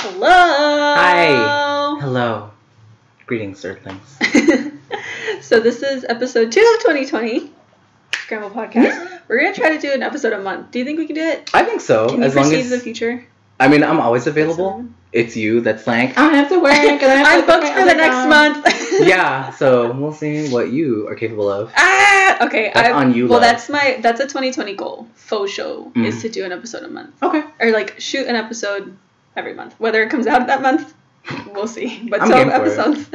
Hello! Hi! Hello. Greetings, Earthlings. So this is episode 2 of 2020 Scramble Podcast. We're going to try to do an episode a month. Do you think we can do it? I think so. Can you as long foresee as the future? I mean, I'm always available. It's you that's like, I have to work. And I'm booked for the next month. Yeah, so we'll see what you are capable of. Okay. That's on you, well, love. that's a 2020 goal. Faux show is to do an episode a month. Okay. Or like shoot an episode every month. Whether it comes out that month, we'll see. But I'm 12 game for it. episodes.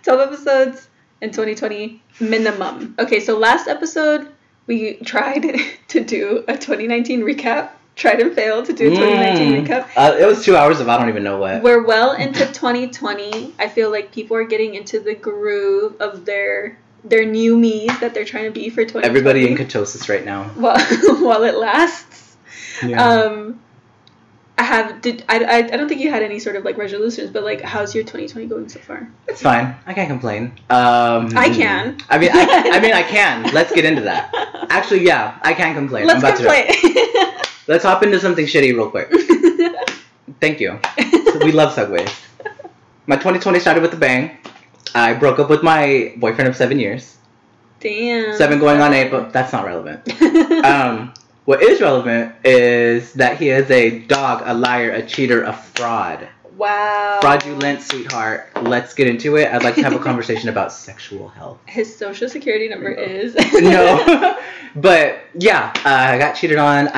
12 episodes in 2020 minimum. Okay, so last episode we tried to do a 2019 recap. Tried and failed to do a 2019 recap. It was 2 hours of I don't even know what. We're well into 2020. I feel like people are getting into the groove of their new me's that they're trying to be for 2020. Everybody in ketosis right now. While it lasts. Yeah. I don't think you had any sort of like resolutions, but like how's your 2020 going so far? It's fine. I can't complain. I can. I mean, I can. Let's get into that. Actually, yeah, I can't complain. Let's complain. Let's hop into something shitty real quick. Thank you. We love segues. My 2020 started with a bang. I broke up with my boyfriend of 7 years. Damn. 7 going on 8, but that's not relevant. What is relevant is that he is a dog, a liar, a cheater, a fraud. Wow. Fraudulent sweetheart. Let's get into it. I'd like to have a conversation about sexual health. His social security number is... No. But, yeah, I got cheated on.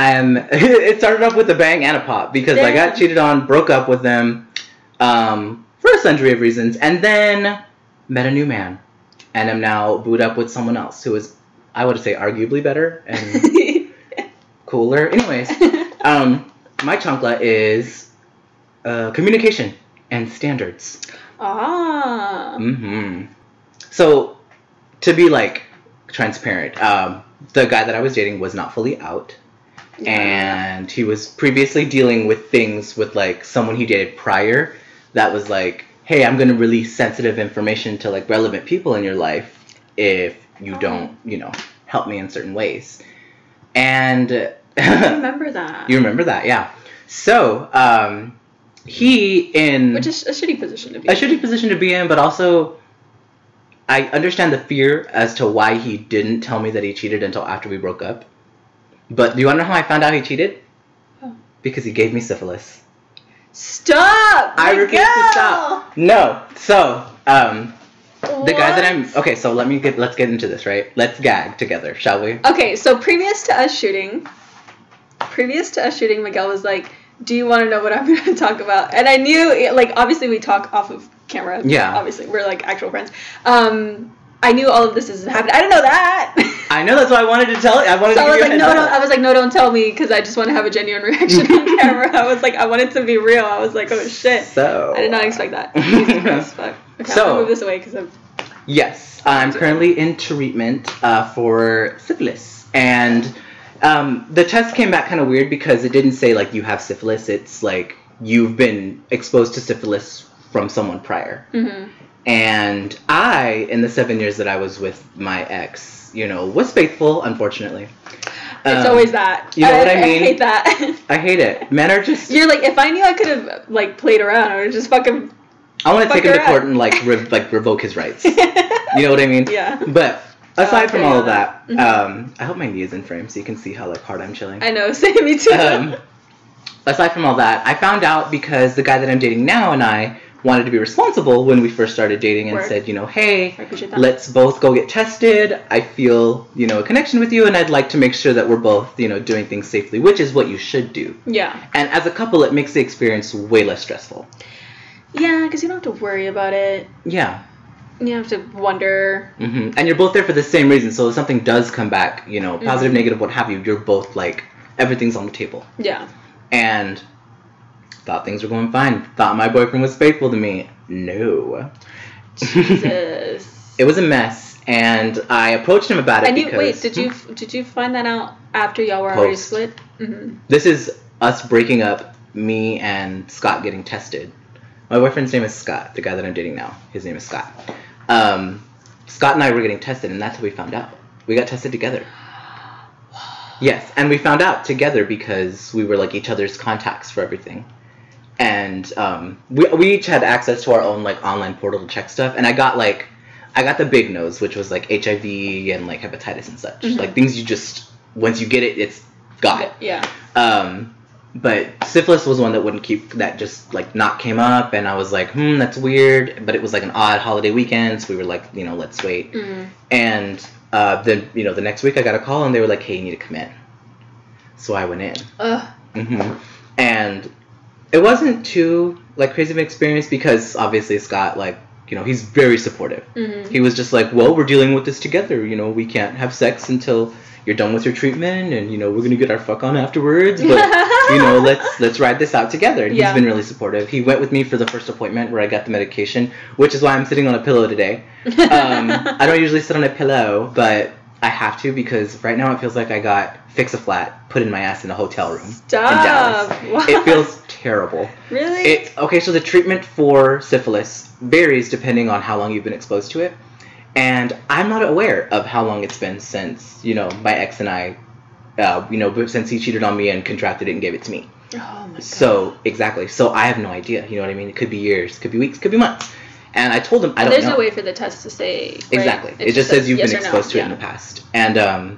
It started off with a bang and a pop because I got cheated on, broke up with them for a sundry of reasons, and then met a new man. And am now booed up with someone else who is, I would say, arguably better and cooler. Anyways, my chancla is... communication and standards. So, to be like transparent, the guy that I was dating was not fully out, and he was previously dealing with things with like someone he dated prior that was like, hey, I'm gonna release sensitive information to like relevant people in your life if you don't, help me in certain ways. And I remember that. You remember that, yeah. So, which is a shitty position to be in. A shitty position to be in, but also I understand the fear as to why he didn't tell me that he cheated until after we broke up. But do you want to know how I found out he cheated? Oh. Because he gave me syphilis. Stop! I refuse to stop. No. So, the guy that okay, so let's get into this, right? Let's gag together, shall we? Okay, so previous to us shooting, Miguel was like, do you want to know what I'm going to talk about? And I knew, like, obviously we talk off of camera. Yeah. Obviously, we're, like, actual friends. I knew all of this is happening. I didn't know that. I know, that's why I wanted to tell you. I was like, no, don't tell me, because I just want to have a genuine reaction on camera. I was like, I want it to be real. I was like, oh, shit. So. I did not expect that. Jesus Christ, fuck. Okay, I'm going to move this away, because I'm... Yes, I'm currently in treatment for syphilis. And... the test came back kind of weird because it didn't say, like, you have syphilis. It's, like, you've been exposed to syphilis from someone prior. Mm-hmm. And I, in the 7 years that I was with my ex, was faithful, unfortunately. It's always that. You know what I mean? I hate that. I hate it. Men are just... You're like, if I knew I could have, like, played around, I would just fucking... I want to take him to court and, like, revoke his rights. You know what I mean? Yeah. But... Aside from all of that, I hope my knee is in frame so you can see how like hard I'm chilling. I know, same, me too. Aside from all that, I found out because the guy that I'm dating now and I wanted to be responsible when we first started dating and said, hey, let's both go get tested. I feel, a connection with you and I'd like to make sure that we're both, doing things safely, which is what you should do. Yeah. And as a couple, it makes the experience way less stressful. Yeah, because you don't have to worry about it. Yeah. You have to wonder. Mm-hmm. And you're both there for the same reason. So if something does come back, positive, negative, what have you, you're both like, everything's on the table. Yeah. And thought things were going fine. Thought my boyfriend was faithful to me. No. Jesus. It was a mess. And I approached him about it wait, did you find that out after y'all were already split? Mm-hmm. This is us breaking up, me and Scott getting tested. My boyfriend's name is Scott, the guy that I'm dating now. His name is Scott. Scott and I were getting tested, and that's how we found out. We got tested together. Yes, and we found out together because we were like each other's contacts for everything. And and we each had access to our own like online portal to check stuff, and I got the big nose, which was like HIV and like hepatitis and such, like things you just once you get it, it's got it. Yeah. But syphilis was one that just like not came up, and I was like, that's weird. But it was like an odd holiday weekend, so we were like, let's wait. And then the next week I got a call, and they were like, hey, you need to come in. So I went in. And it wasn't too like crazy of an experience because obviously Scott, like, he's very supportive. He was just like, well, we're dealing with this together. We can't have sex until you're done with your treatment, and we're gonna get our fuck on afterwards, but let's ride this out together. And he's been really supportive. He went with me for the first appointment where I got the medication, which is why I'm sitting on a pillow today. I don't usually sit on a pillow, but I have to because right now it feels like I got Fix-A-Flat put in my ass in a hotel room in Dallas. What? It feels terrible. Really? So the treatment for syphilis varies depending on how long you've been exposed to it. And I'm not aware of how long it's been since, my ex and I, since he cheated on me and contracted it and gave it to me. Oh, my God. So, exactly. So, I have no idea. You know what I mean? It could be years, could be weeks, could be months. And I told him, I don't know. There's no way for the test to say, right? Exactly. It just says you've been exposed to it in the past. And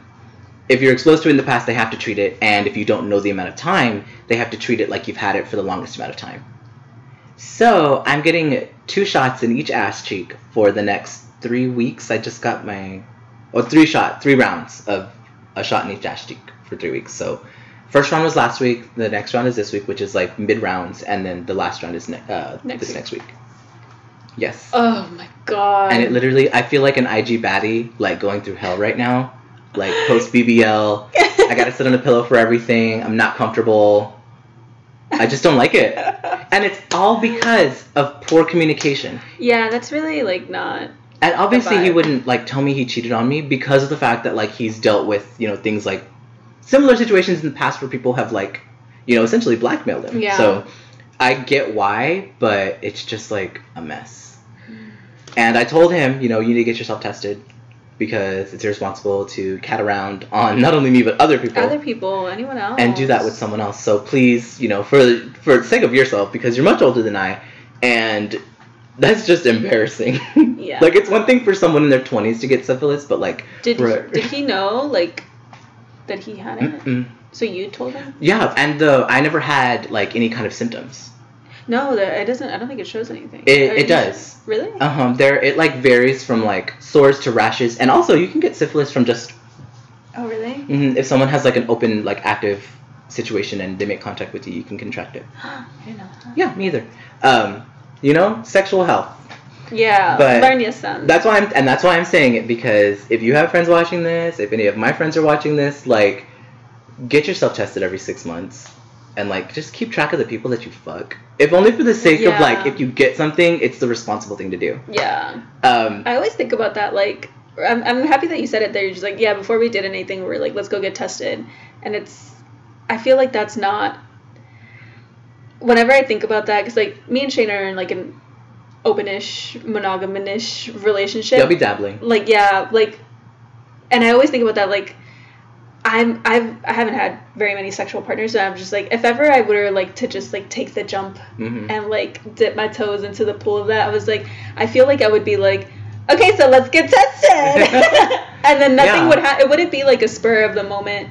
if you're exposed to it in the past, they have to treat it. And if you don't know the amount of time, they have to treat it like you've had it for the longest amount of time. So, I'm getting 2 shots in each ass cheek for the next 3 weeks. I just got 3 rounds of a shot in each ass cheek for 3 weeks. So first round was last week, the next round is this week, which is like mid rounds, and then the last round is next week. Yes. Oh my God. And it literally, I feel like an IG baddie, like going through hell right now, like post BBL. I gotta sit on a pillow for everything. I'm not comfortable. I just don't like it. And it's all because of poor communication. Yeah, that's really like not. And obviously he wouldn't like tell me he cheated on me because of the fact that like he's dealt with, things like similar situations in the past where people have like, essentially blackmailed him. Yeah. So I get why, but it's just like a mess. And I told him, you need to get yourself tested because it's irresponsible to cat around on not only me but other people. Other people, anyone else. And do that with someone else. So please, for the sake of yourself, because you're much older than I, and that's just embarrassing. Yeah. Like, it's one thing for someone in their 20s to get syphilis, but, like... Did he know, like, that he had it? Mm-mm. So you told him? Yeah, and I never had, like, any kind of symptoms. No, it doesn't... I don't think it shows anything. It does. Really? It, like, varies from, like, sores to rashes. And also, you can get syphilis from just... Oh, really? Mm-hmm, if someone has, like, an open, like, active situation and they make contact with you, you can contract it. I didn't know that. Yeah, me either. Sexual health. Yeah, but learn your son. That's why I'm saying it, because if you have friends watching this, if any of my friends are watching this, like, get yourself tested every 6 months, and like just keep track of the people that you fuck. If only for the sake of like, if you get something, it's the responsible thing to do. Yeah. I always think about that. Like, I'm happy that you said it there. You're just like, yeah, before we did anything, we're like, let's go get tested, and I feel like that's not. Whenever I think about that, because like me and Shane are in like an openish, monogamous relationship. They'll be dabbling. Like, yeah, like, and I always think about that, like, I haven't had very many sexual partners, so I'm just like, if ever I were like to just like take the jump and like dip my toes into the pool of that, I was like, I feel like I would be like, okay, so let's get tested. And then nothing would it wouldn't be like a spur of the moment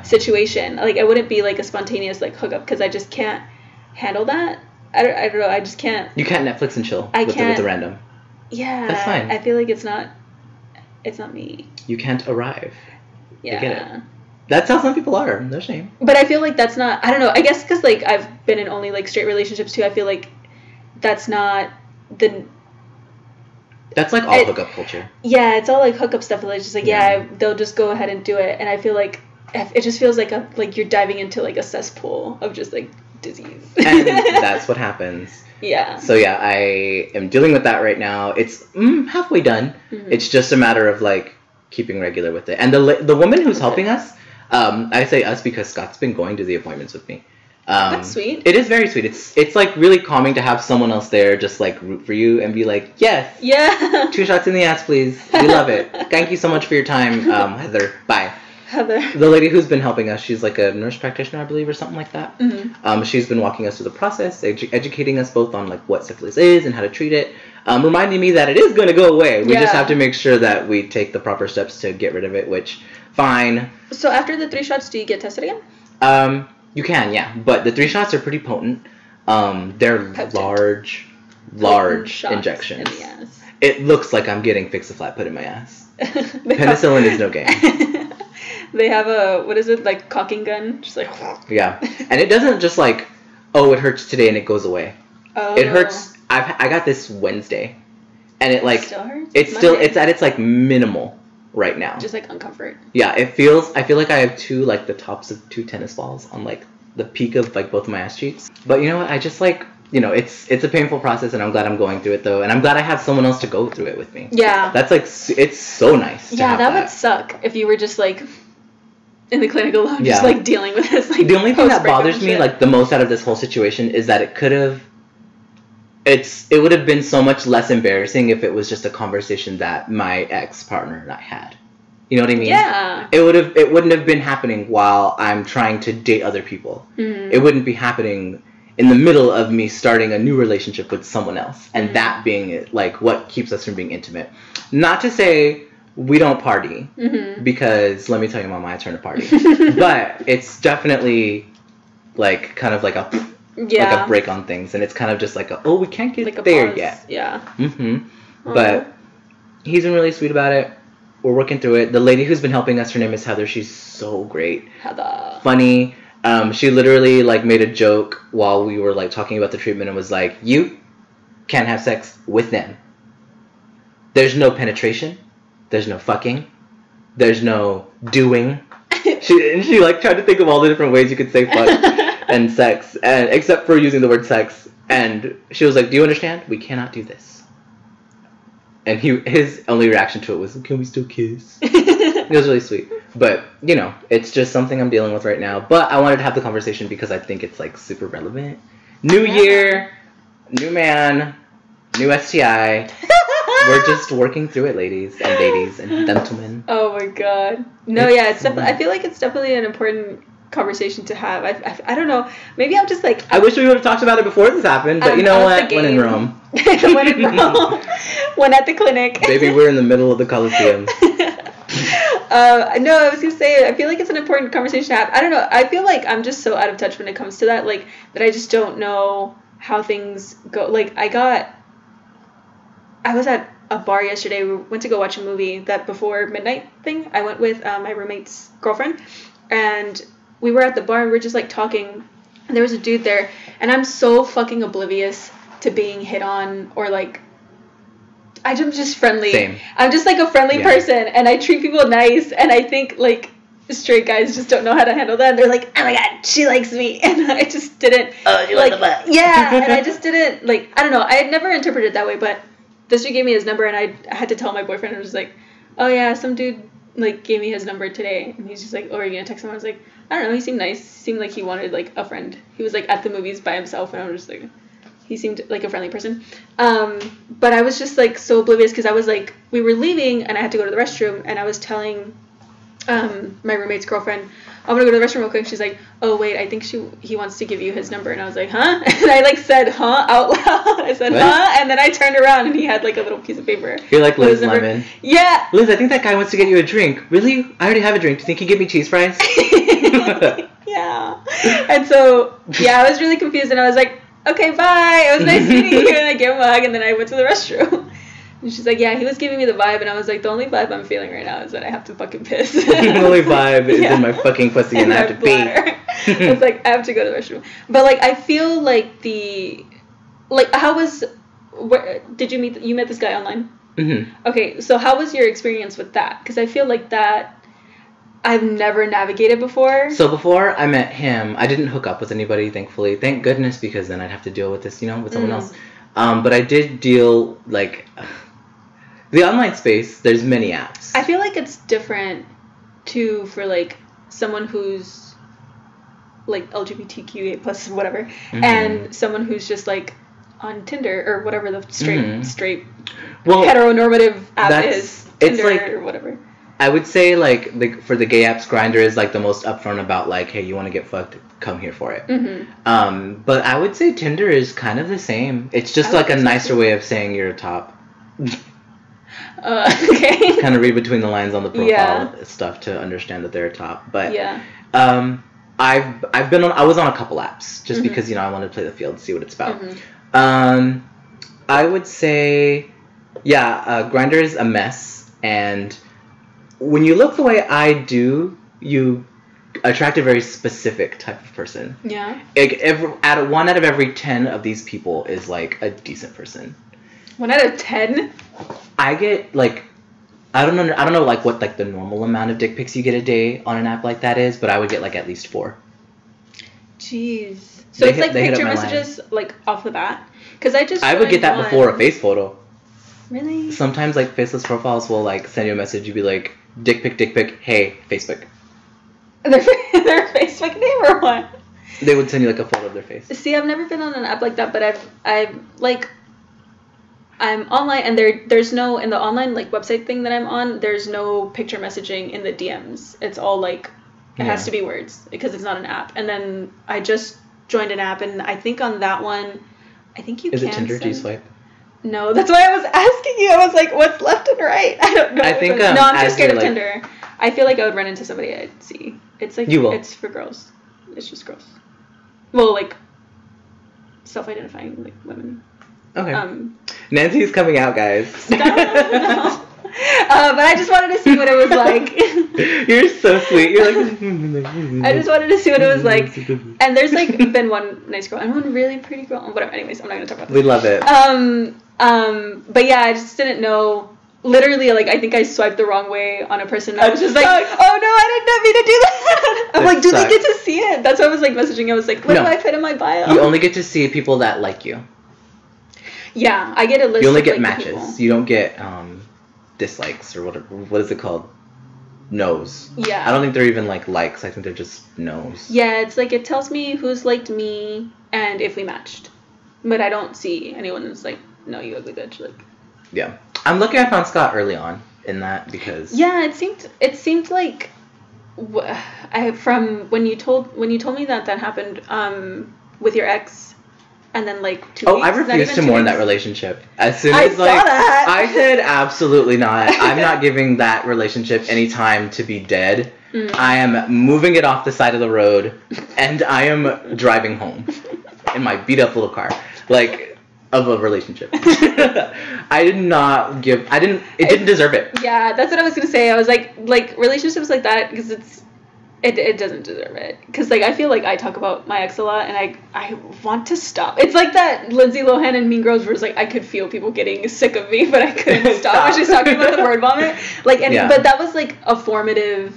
situation. Like, it wouldn't be like a spontaneous like hookup, because I just can't handle that. I don't know. I just can't. You can't Netflix and chill with the random. Yeah. That's fine. I feel like it's not me. You can't arrive. Yeah. I get it. That's how some people are. No shame. But I feel like that's not, I don't know. I guess because like I've been in only like straight relationships too. I feel like that's not the. That's like all hookup culture. Yeah, it's all like hookup stuff. Like just like they'll just go ahead and do it, and I feel like it just feels like like you're diving into like a cesspool of just like disease. And that's what happens. Yeah. So yeah, I am dealing with that right now. It's halfway done. Mm-hmm. It's just a matter of like keeping regular with it. And the woman who's helping us, I say us because Scott's been going to the appointments with me. That's sweet. It is very sweet. It's like really calming to have someone else there just like root for you and be like, yes, 2 shots in the ass, please. We love it. Thank you so much for your time, Heather. Bye. Heather. The lady who's been helping us, she's like a nurse practitioner, I believe, or something like that. Mm-hmm. She's been walking us through the process, educating us both on like what syphilis is and how to treat it, reminding me that it is going to go away. We just have to make sure that we take the proper steps to get rid of it, which, fine. So after the 3 shots, do you get tested again? You can, yeah. But the 3 shots are pretty potent. They're large injections. In the ass. It looks like I'm getting Fix-A-Flat put in my ass. Penicillin is no game. They have a, what is it, like caulking gun? Just like... Yeah. And it doesn't just like, oh, it hurts today and it goes away. Oh. It hurts. I got this Wednesday. And it like... It still hurts? It's at its like minimal right now. Just like uncomfort. Yeah, I feel like I have the tops of 2 tennis balls on like the peak of like both of my ass cheeks. But you know what? I just like... it's a painful process, and I'm glad I'm going through it, though. And I'm glad I have someone else to go through it with me. Yeah. That's, like, it's so nice to have that would suck if you were just, like, in the clinic alone, just, like, dealing with this, like, the only thing that bothers me, like, the most out of this whole situation is that it would have been so much less embarrassing if it was just a conversation that my ex-partner and I had. You know what I mean? Yeah. It wouldn't have been happening while I'm trying to date other people. Mm-hmm. It wouldn't be happening in the middle of me starting a new relationship with someone else, and that being like what keeps us from being intimate. Not to say we don't party, because let me tell you, Mama, I turn to party. But it's definitely like kind of like a break on things, and it's kind of just like we can't get like there yet. Yeah. But he's been really sweet about it. We're working through it. The lady who's been helping us, her name is Heather. She's so great. Heather. Funny. She literally like made a joke while we were like talking about the treatment and was like, "You can't have sex with them. There's no penetration. There's no fucking. There's no doing." She like tried to think of all the different ways you could say fuck and sex, and except for using the word sex. And she was like, "Do you understand? We cannot do this." And his only reaction to it was, "Can we still kiss?" It was really sweet. But, it's just something I'm dealing with right now. But I wanted to have the conversation because I think it's, like, super relevant. New year, new man, new STI. We're just working through it, ladies and ladies and gentlemen. Oh, my God. No, yeah, it's definitely... I feel like it's definitely an important conversation to have. I don't know. Maybe I'm just, like... I wish we would have talked about it before this happened, but you know what? When in Rome. When in Rome. When at the clinic. Baby, we're in the middle of the Colosseum. No, I was gonna say, I feel like it's an important conversation to have. I don't know. I feel like I'm just so out of touch when it comes to that, like, that I just don't know how things go. Like, I was at a bar yesterday. We went to go watch a movie, that Before Midnight thing. I went with my roommate's girlfriend, and we were at the bar and we were just, like, talking, and there was a dude there, and I'm so fucking oblivious to being hit on or, like, I'm just friendly. Same. I'm just, like, a friendly person, and I treat people nice, and I think, like, straight guys just don't know how to handle that, and they're like, oh my God, she likes me, and I just didn't. Oh, you like the butt. Yeah, and I just didn't, like, I don't know, I had never interpreted it that way, but this dude gave me his number, and I had to tell my boyfriend, I was like, oh yeah, some dude, like, gave me his number today, and he's just like, oh, are you gonna text him? I was like, I don't know, he seemed nice, seemed like he wanted, like, a friend. He was, like, at the movies by himself, and I was just like... He seemed like a friendly person. But I was just, like, so oblivious because I was, like, we were leaving and I had to go to the restroom, and I was telling my roommate's girlfriend, I'm going to go to the restroom real quick. She's like, oh, wait, I think he wants to give you his number. And I was like, huh? And I, like, said, huh, out loud. I said, what? Huh? And then I turned around and he had, like, a little piece of paper. You're like Liz Lemon. Yeah. Liz, I think that guy wants to get you a drink. Really? I already have a drink. Do you think he'd give me cheese fries? Yeah. And so, yeah, I was really confused, and I was like, okay, bye. It was nice meeting you. And I gave him a hug, and then I went to the restroom. And she's like, yeah, he was giving me the vibe, and I was like, the only vibe I'm feeling right now is that I have to fucking piss. The only vibe is in my fucking pussy, and I have to pee. I was like, I have to go to the restroom. But, like, I feel like you met this guy online? Mm-hmm. Okay, so how was your experience with that? Because I feel like that I've never navigated before. So before I met him, I didn't hook up with anybody, thankfully. Thank goodness, because then I'd have to deal with this, with someone else. But I did deal, like, the online space, there's many apps. I feel like it's different, too, for, like, someone who's, like, LGBTQA plus whatever, and someone who's just, like, on Tinder or whatever the straight heteronormative app is. Tinder, like, or whatever. I would say like for the gay apps, Grindr is like the most upfront about like, hey, you want to get fucked, come here for it. But I would say Tinder is kind of the same. It's just like a nicer way of saying you're a top. Okay. Kind of read between the lines on the profile stuff to understand that they're a top. But I was on a couple apps just because I wanted to play the field, see what it's about. I would say, Grindr is a mess, and when you look the way I do, you attract a very specific type of person. Yeah. Like one out of every 10 of these people is like a decent person. 1 out of 10? I get like, I don't know like what like the normal amount of dick pics you get a day on an app like that is, but I would get like at least 4. Jeez. So it's like picture messages like off the bat? Because I would get that before a face photo. Really? Sometimes like faceless profiles will like send you a message. You'd be like, dick pic, hey, Facebook. Their Facebook name or what? They would send you like a photo of their face. See, I've never been on an app like that, but I'm online, and there's no, in the online like website thing that I'm on, there's no picture messaging in the DMs. It's all like, it has to be words because it's not an app. And then I just joined an app, and I think on that one, I think you can. Is it Tinder? Do you swipe? No, that's why I was asking you. I was like, what's left and right? I don't know. I think no, I'm just scared of Tinder. I feel like I would run into somebody I'd see. It's like, it's for girls. It's just girls. Well, like, self-identifying, like, women. Okay. Nancy's coming out, guys. No. But I just wanted to see what it was like. You're so sweet. You're like... I just wanted to see what it was like. And there's, like, been one nice girl and one really pretty girl. Whatever. Anyways, I'm not going to talk about this. We love it. But yeah, I just didn't know. Literally, like, I think I swiped the wrong way on a person. I was just like, oh no, I did not mean to do that. I'm like, do they get to see it? That's why I was like messaging. I was like, what do I put in my bio? You only get to see people that like you. Yeah, I get a list. You only get like, matches. people. You don't get dislikes or what is it called? No's. Yeah. I don't think they're even like likes. I think they're just no's. Yeah, it's like it tells me who's liked me and if we matched, but I don't see anyone that's like, no, you ugly bitch. Like. Yeah, I'm lucky I found Scott early on in that because. Yeah, it seemed like, from when you told me that happened with your ex. And then like 2 weeks. I refused to mourn that relationship. As soon as I said absolutely not. I'm not giving that relationship any time to be dead. I am moving it off the side of the road, and I am driving home in my beat up little car, like of a relationship. I did not give. It didn't deserve it. Yeah, that's what I was gonna say. I was like relationships like that because it doesn't deserve it. Because, like, I feel like I talk about my ex a lot, and I want to stop. It's like that Lindsay Lohan and Mean Girls where it's like, I could feel people getting sick of me, but I couldn't stop. When she's talking about the word vomit. Like, but that was, like, a formative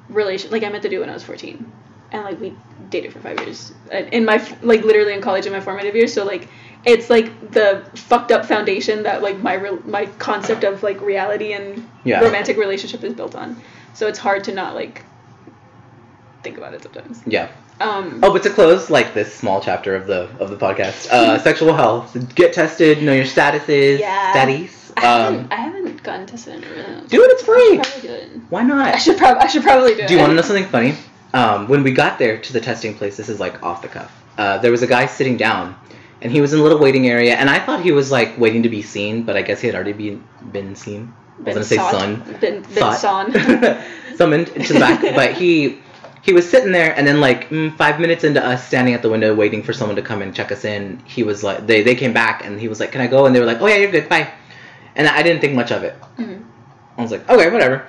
relation. Like, I met the dude when I was 14. And, like, we dated for 5 years. In my, like, literally in college in my formative years. So, like, it's, like, the fucked up foundation that, like, my concept of, like, reality and romantic relationship is built on. So it's hard to not, like... think about it sometimes. Yeah. But to close like this small chapter of the podcast, sexual health, get tested, know your statuses, status. I haven't gotten tested in a really. Do it. It's free. I should probably do it. Why not? I should probably do it. Do you want to know something funny? When we got there to the testing place, this is like off the cuff. There was a guy sitting down, and he was in a little waiting area, and I thought he was like waiting to be seen, but I guess he had already been seen. I was gonna say son. Been son. Summoned to the back, but he was sitting there, and then like 5 minutes into us standing at the window waiting for someone to come and check us in, he was like, they came back, and he was like, can I go? And they were like, oh yeah, you're good, bye. And I didn't think much of it. Mm-hmm. I was like, okay, whatever.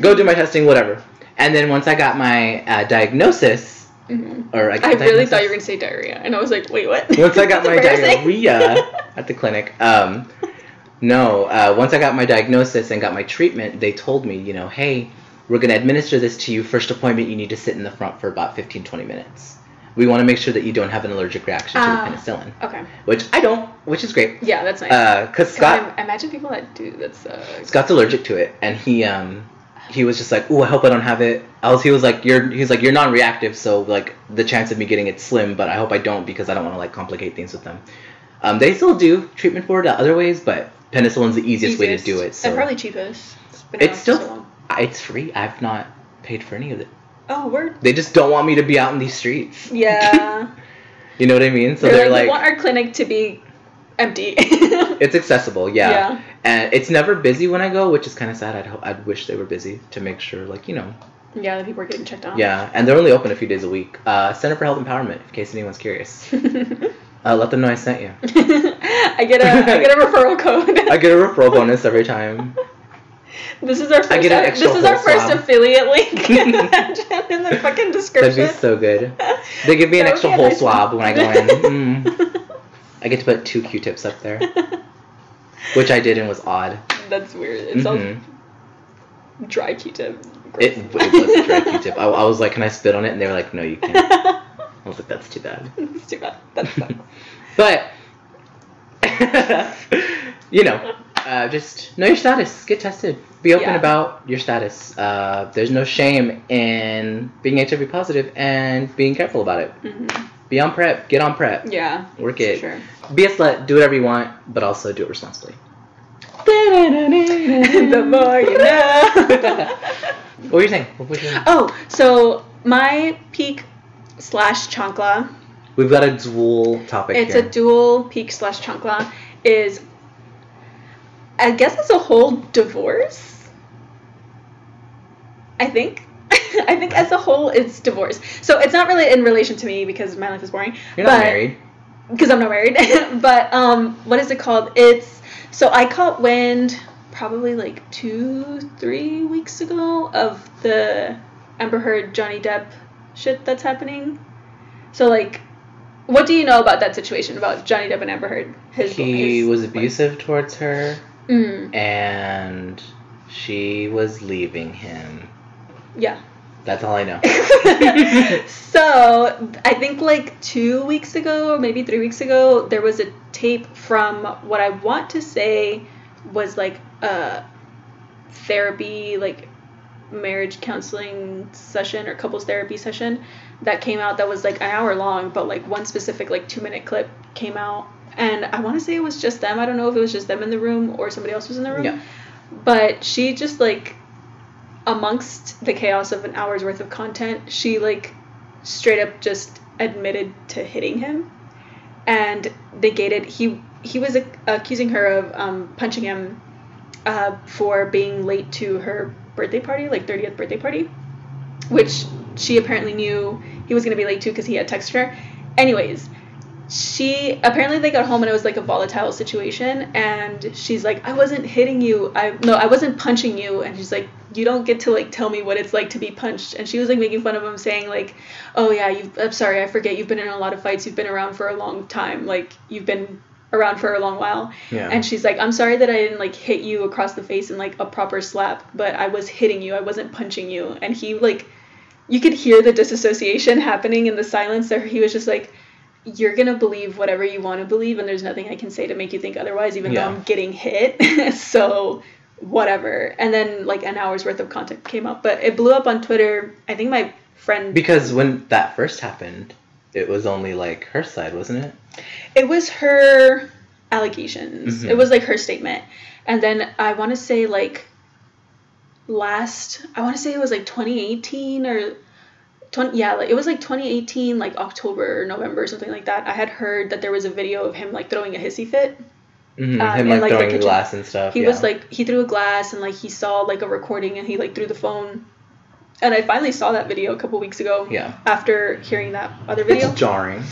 Go do my testing, whatever. And then once I got my diagnosis, or I really thought you were going to say diarrhea, and I was like, wait, what? Once I got my diarrhea at the clinic, once I got my diagnosis and got my treatment, they told me, hey, we're going to administer this to you. First appointment, you need to sit in the front for about 15-20 minutes. We want to make sure that you don't have an allergic reaction to the penicillin. Okay. Which I don't, which is great. Yeah, that's nice. Because Scott... I imagine people that do, that's... Scott's allergic to it, and he was just like, ooh, I hope I don't have it. He was like, you're non-reactive, so like the chance of me getting it's slim, but I hope I don't because I don't want to like complicate things with them. They still do treatment for it other ways, but penicillin's the easiest way to do it. So. And probably cheapest. It's still It's free. I've not paid for any of it. Oh, word. They just don't want me to be out in these streets. Yeah. You know what I mean? So they're like, we want our clinic to be empty. It's accessible, yeah. And it's never busy when I go, which is kind of sad. I'd wish they were busy to make sure, like, you know. Yeah, the people are getting checked out. Yeah, and they're only open a few days a week. Center for Health Empowerment, in case anyone's curious. Let them know I sent you. I get a referral code. I get a referral bonus every time. This is our first affiliate link in the fucking description. That'd be so good. They give me an extra whole swab when I go in. I get to put 2 Q-tips up there, which I did and was odd. That's weird. It's all dry Q-tip. It was a dry Q-tip. I was like, can I spit on it? And they were like, no, you can't. I was like, that's too bad. That's too bad. That sucks. But, you know, just know your status. Get tested. Be open about your status. There's no shame in being HIV positive and being careful about it. Mm-hmm. Be on PrEP. Get on PrEP. Yeah. Work it. Sure. Be a slut. Do whatever you want, but also do it responsibly. The more you know. What were you saying? Oh, so my peak/chancla. We've got a dual topic It's here. a dual peak/chancla is, I guess it's a whole divorce. I think as a whole it's divorce. So it's not really in relation to me because my life is boring. You're not married. Because I'm not married. But what is it called? So I caught wind probably like 2-3 weeks ago of the Amber Heard Johnny Depp shit that's happening. So like, what do you know about that situation about Johnny Depp and Amber Heard? He was abusive towards her, and she was leaving him. Yeah. That's all I know. So I think like 2 weeks ago, or maybe 3 weeks ago, there was a tape from what I want to say was like a therapy, like marriage counseling session or couples therapy session that came out that was like an hour long, but like one specific like 2-minute clip came out, and I want to say it was just them. I don't know if it was just them in the room or somebody else was in the room. Yeah. But she just like, amongst the chaos of an hour's worth of content, she like straight up just admitted to hitting him and negated. He was accusing her of punching him for being late to her birthday party, like 30th birthday party, which she apparently knew he was going to be late to because he had texted her. Anyways, apparently they got home and it was like a volatile situation, and she's like, I wasn't hitting you. I wasn't punching you. And she's like, you don't get to like tell me what it's like to be punched. And she was like making fun of him, saying like, oh yeah, I'm sorry, I forget, you've been in a lot of fights, you've been around for a long time, like you've been around for a long while. Yeah. And she's like, I'm sorry that I didn't like hit you across the face in like a proper slap, but I was hitting you, I wasn't punching you. And he like, you could hear the disassociation happening in the silence there. He was just like, you're gonna believe whatever you want to believe, and there's nothing I can say to make you think otherwise, even though I'm getting hit. So whatever. And then like an hour's worth of content came up, but it blew up on Twitter. I think my friend, because when that first happened, it was only like her side, wasn't it? It was her allegations. Mm-hmm. It was like her statement. And then I want to say like it was like 2018 or it was like 2018, like October or November or something like that. I had heard that there was a video of him like throwing a hissy fit. Mm-hmm. Him like throwing a glass and stuff. He was like, he threw a glass and like he saw like a recording and he like threw the phone. And I finally saw that video a couple weeks ago. Yeah. After hearing that other video. It's jarring.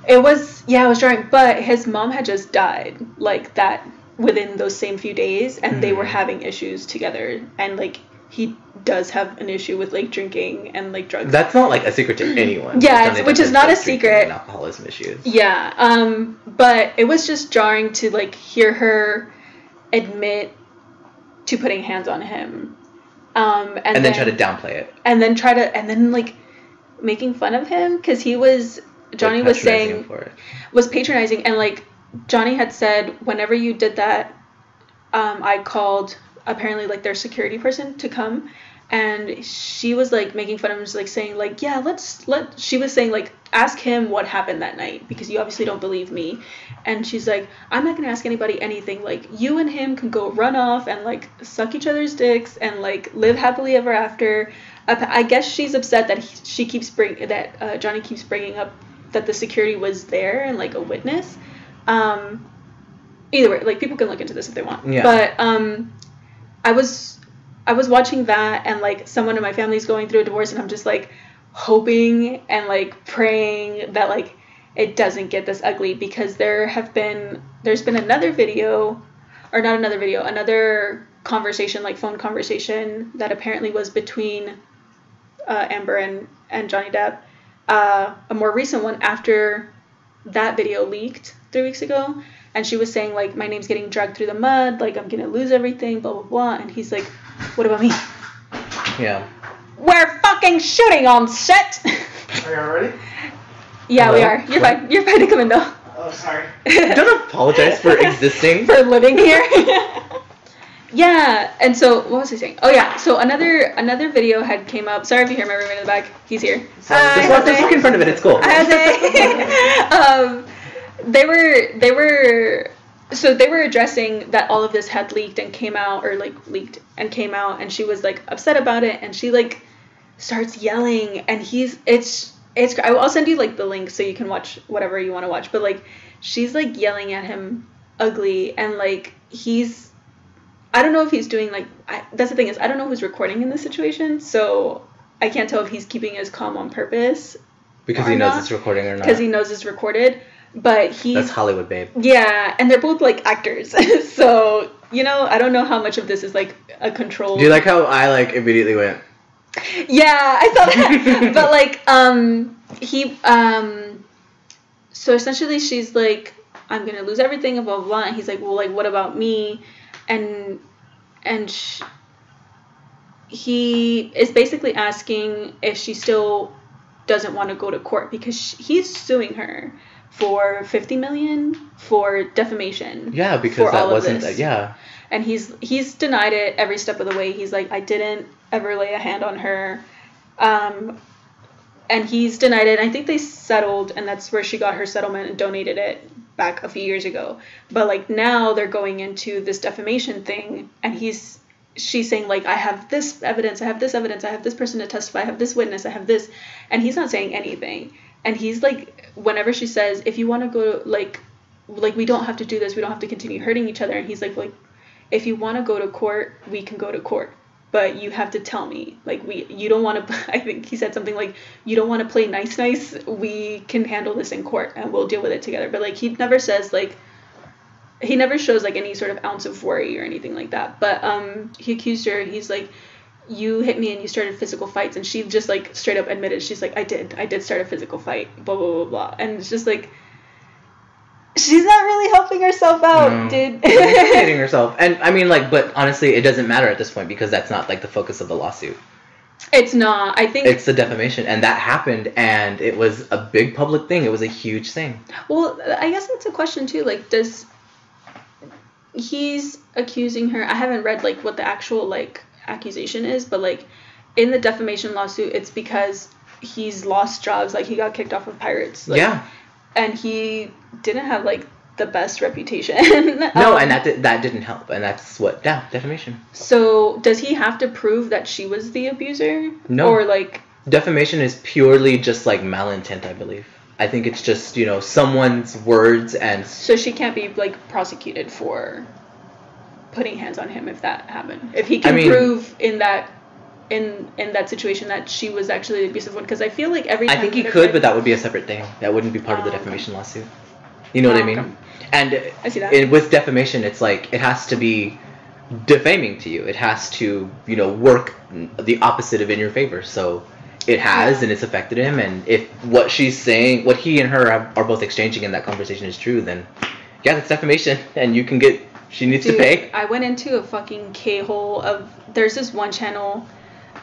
It was jarring. But his mom had just died like that within those same few days, and they were having issues together, and like he does have an issue with like drinking and like drugs. That's not like a secret to anyone. Yeah, which is not a secret. And alcoholism issues. Yeah. But it was just jarring to like hear her admit to putting hands on him. And then try to downplay it. And then like making fun of him because Johnny was saying was patronizing, and like Johnny had said, whenever you did that, I called apparently like their security person to come, and she was like making fun of him, just like saying like, yeah, she was saying like, ask him what happened that night because you obviously don't believe me. And she's like, I'm not gonna ask anybody anything. Like, you and him can go run off and like suck each other's dicks and like live happily ever after. I guess she's upset that Johnny keeps bringing up that the security was there and like a witness. Either way, like, people can look into this if they want. Yeah. But I was watching that, and like someone in my family's going through a divorce, and I'm just like hoping and like praying that like it doesn't get this ugly, because there's been another conversation, like phone conversation, that apparently was between Amber and Johnny Depp. A more recent one after that video leaked 3 weeks ago, and she was saying like, my name's getting dragged through the mud, like I'm gonna lose everything, blah blah blah. And he's like, what about me? Yeah. We're fucking shooting on set. Are you ready? Yeah, Hello? we are. You're fine. You're fine to come in though. Oh, sorry. Don't apologize for existing. For living here. Yeah, and so what was I saying? Oh yeah, so another video had came up. Sorry if you hear my roommate in the back. He's here. Just walk in front of it. It's cool. They were addressing that all of this had leaked and came out, or like leaked and came out, and she was like upset about it, and she like starts yelling, and it's I'll send you like the link so you can watch whatever you want to watch, but like she's like yelling at him ugly, and like I don't know if he's doing like, that's the thing is, I don't know who's recording in this situation, so I can't tell if he's keeping his calm on purpose. Because he knows it's recording or not. Because he knows it's recorded, but That's Hollywood, babe. Yeah, and they're both like actors, so, you know, I don't know how much of this is like a control. Do you like how I like immediately went? Yeah, I saw that. But like, so essentially she's like, I'm gonna lose everything, and blah, blah, blah. And he's like, well, like, what about me? And he is basically asking if she still doesn't want to go to court, because he's suing her for $50 million for defamation. Yeah, because that wasn't yeah. And he's denied it every step of the way. He's like, I didn't ever lay a hand on her. And he's denied it. And I think they settled, and that's where she got her settlement and donated it back a few years ago. But like now they're going into this defamation thing, and she's saying like, I have this evidence, I have this person to testify, I have this witness, I have this, and he's not saying anything. And he's like, whenever she says, if you want to go, like we don't have to do this, we don't have to continue hurting each other, and he's like if you want to go to court, we can go to court, but you have to tell me, like, you don't want to, I think he said something like, you don't want to play nice, we can handle this in court and we'll deal with it together. But like, he never says like, he never shows like any sort of ounce of worry or anything like that. But he accused her, he's like, you hit me and you started physical fights, and she just like straight up admitted, she's like, I did start a physical fight, blah blah blah blah. And it's just like, she's not really helping herself out, dude. She's hating herself. And I mean, like, but honestly, it doesn't matter at this point, because that's not like the focus of the lawsuit. It's not. I think it's the defamation, and that happened, and it was a big public thing. It was a huge thing. Well, I guess that's a question too. Like, he's accusing her. I haven't read like what the actual like accusation is, but like in the defamation lawsuit, it's because he's lost jobs. Like, he got kicked off of Pirates. Like, yeah. And he didn't have like the best reputation. No, and that didn't help, and that's what defamation. So does he have to prove that she was the abuser? No. Or like, defamation is purely just like malintent, I believe. I think it's just, you know, someone's words, and so she can't be like prosecuted for putting hands on him if that happened. If he can prove in that situation that she was actually the abusive one, because I feel like every time I think he could, but that would be a separate thing. That wouldn't be part of the defamation lawsuit. You know what I mean? Okay. And I see that. With defamation, it's like, it has to be defaming to you. It has to, you know, work the opposite of in your favor. So it has, and it's affected him. And if what she's saying, what he and her are both exchanging in that conversation is true, then yeah, that's defamation, and you can get. She needs to pay. I went into a fucking K-hole of. There's this one channel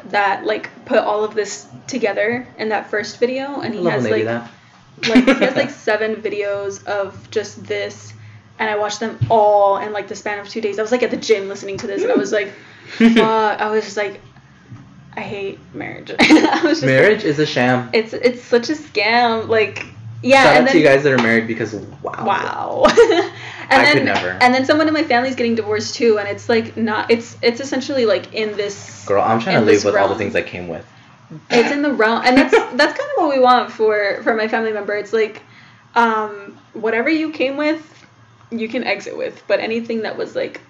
that like put all of this together in that first video, and he has like he has like 7 videos of just this, and I watched them all in like the span of 2 days. I was like at the gym listening to this, and I was like, fuck. I was just like, I hate marriage. Marriage is a sham. It's such a scam. Like, yeah. Shout out to you guys that are married because wow. I could never. And then someone in my family's getting divorced too, and it's like not. It's essentially like in this. Girl, I'm trying to live with all the things I came with. It's in the realm, and that's kind of what we want for my family member. It's like, whatever you came with, you can exit with, but anything that was like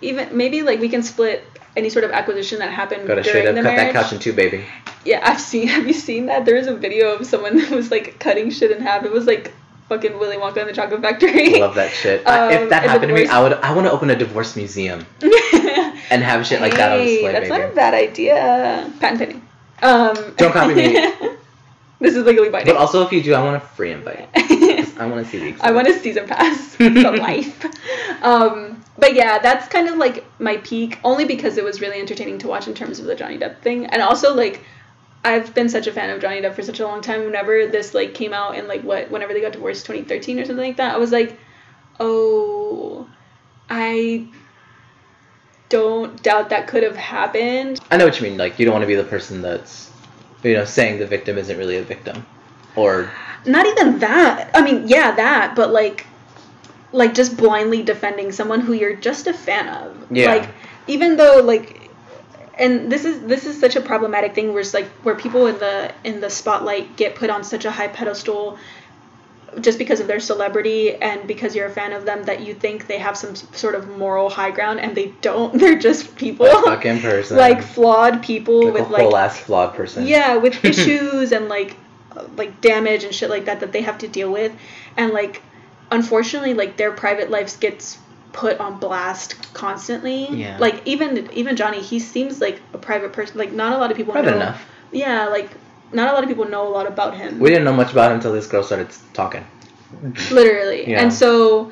even maybe like we can split any sort of acquisition that happened Gotta during the marriage. Cut that couch in two, baby. Yeah, have you seen that? There was a video of someone that was like cutting shit in half. It was like fucking Willy Wonka and the Chocolate Factory. I love that shit. If that happened to me, I want to open a divorce museum and have shit like that on display. That's not a bad idea. Patent pending. Don't copy me. This is legally binding. But also, if you do, I want a free invite. I want to see the exhibit. I want a season pass for life. But yeah, that's kind of like my peak, only because it was really entertaining to watch in terms of the Johnny Depp thing, and also like I've been such a fan of Johnny Depp for such a long time. Whenever this like came out in like whenever they got divorced, 2013 or something like that, I was like, oh, I don't doubt that could have happened. I know what you mean. Like, you don't want to be the person that's, saying the victim isn't really a victim, or not even that. I mean, yeah, that, but like just blindly defending someone who you're just a fan of. Yeah. Like, even though like, and this is such a problematic thing where it's like where people in the spotlight get put on such a high pedestal just because of their celebrity and because you're a fan of them, that you think they have some sort of moral high ground, and they don't. They're just people. A fucking person. Like flawed people with a whole ass flawed person. Yeah, with issues and like damage and shit like that they have to deal with, and like unfortunately like their private lives gets put on blast constantly. Yeah. Like even Johnny, he seems like a private person. Like not a lot of people private know. Enough. Yeah, like not a lot of people know a lot about him. We didn't know much about him until this girl started talking. Literally. Yeah. And so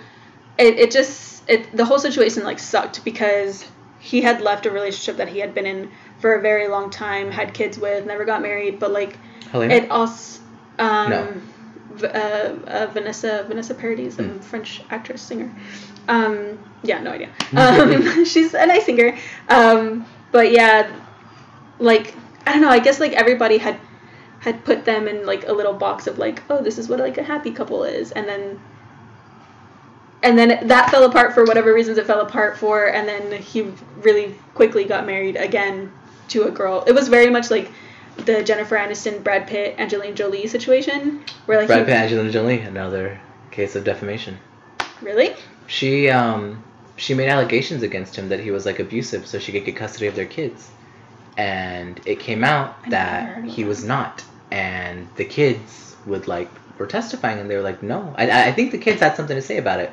the whole situation like sucked because he had left a relationship that he had been in for a very long time, had kids with, never got married, but like Helena? It also No. Vanessa Paradis, the French actress singer. Yeah, no idea. She's a nice singer. But yeah, like I don't know, I guess like everybody had put them in like a little box of like, oh, this is what like a happy couple is, and then that fell apart for whatever reasons it fell apart for, and then he really quickly got married again to a girl. It was very much like the Jennifer Aniston, Brad Pitt, Angelina Jolie situation, where like Brad Pitt, Angelina Jolie, another case of defamation. Really? She made allegations against him that he was like abusive, so she could get custody of their kids, and it came out that he was not. And the kids were testifying, and they were like, no. I think the kids had something to say about it,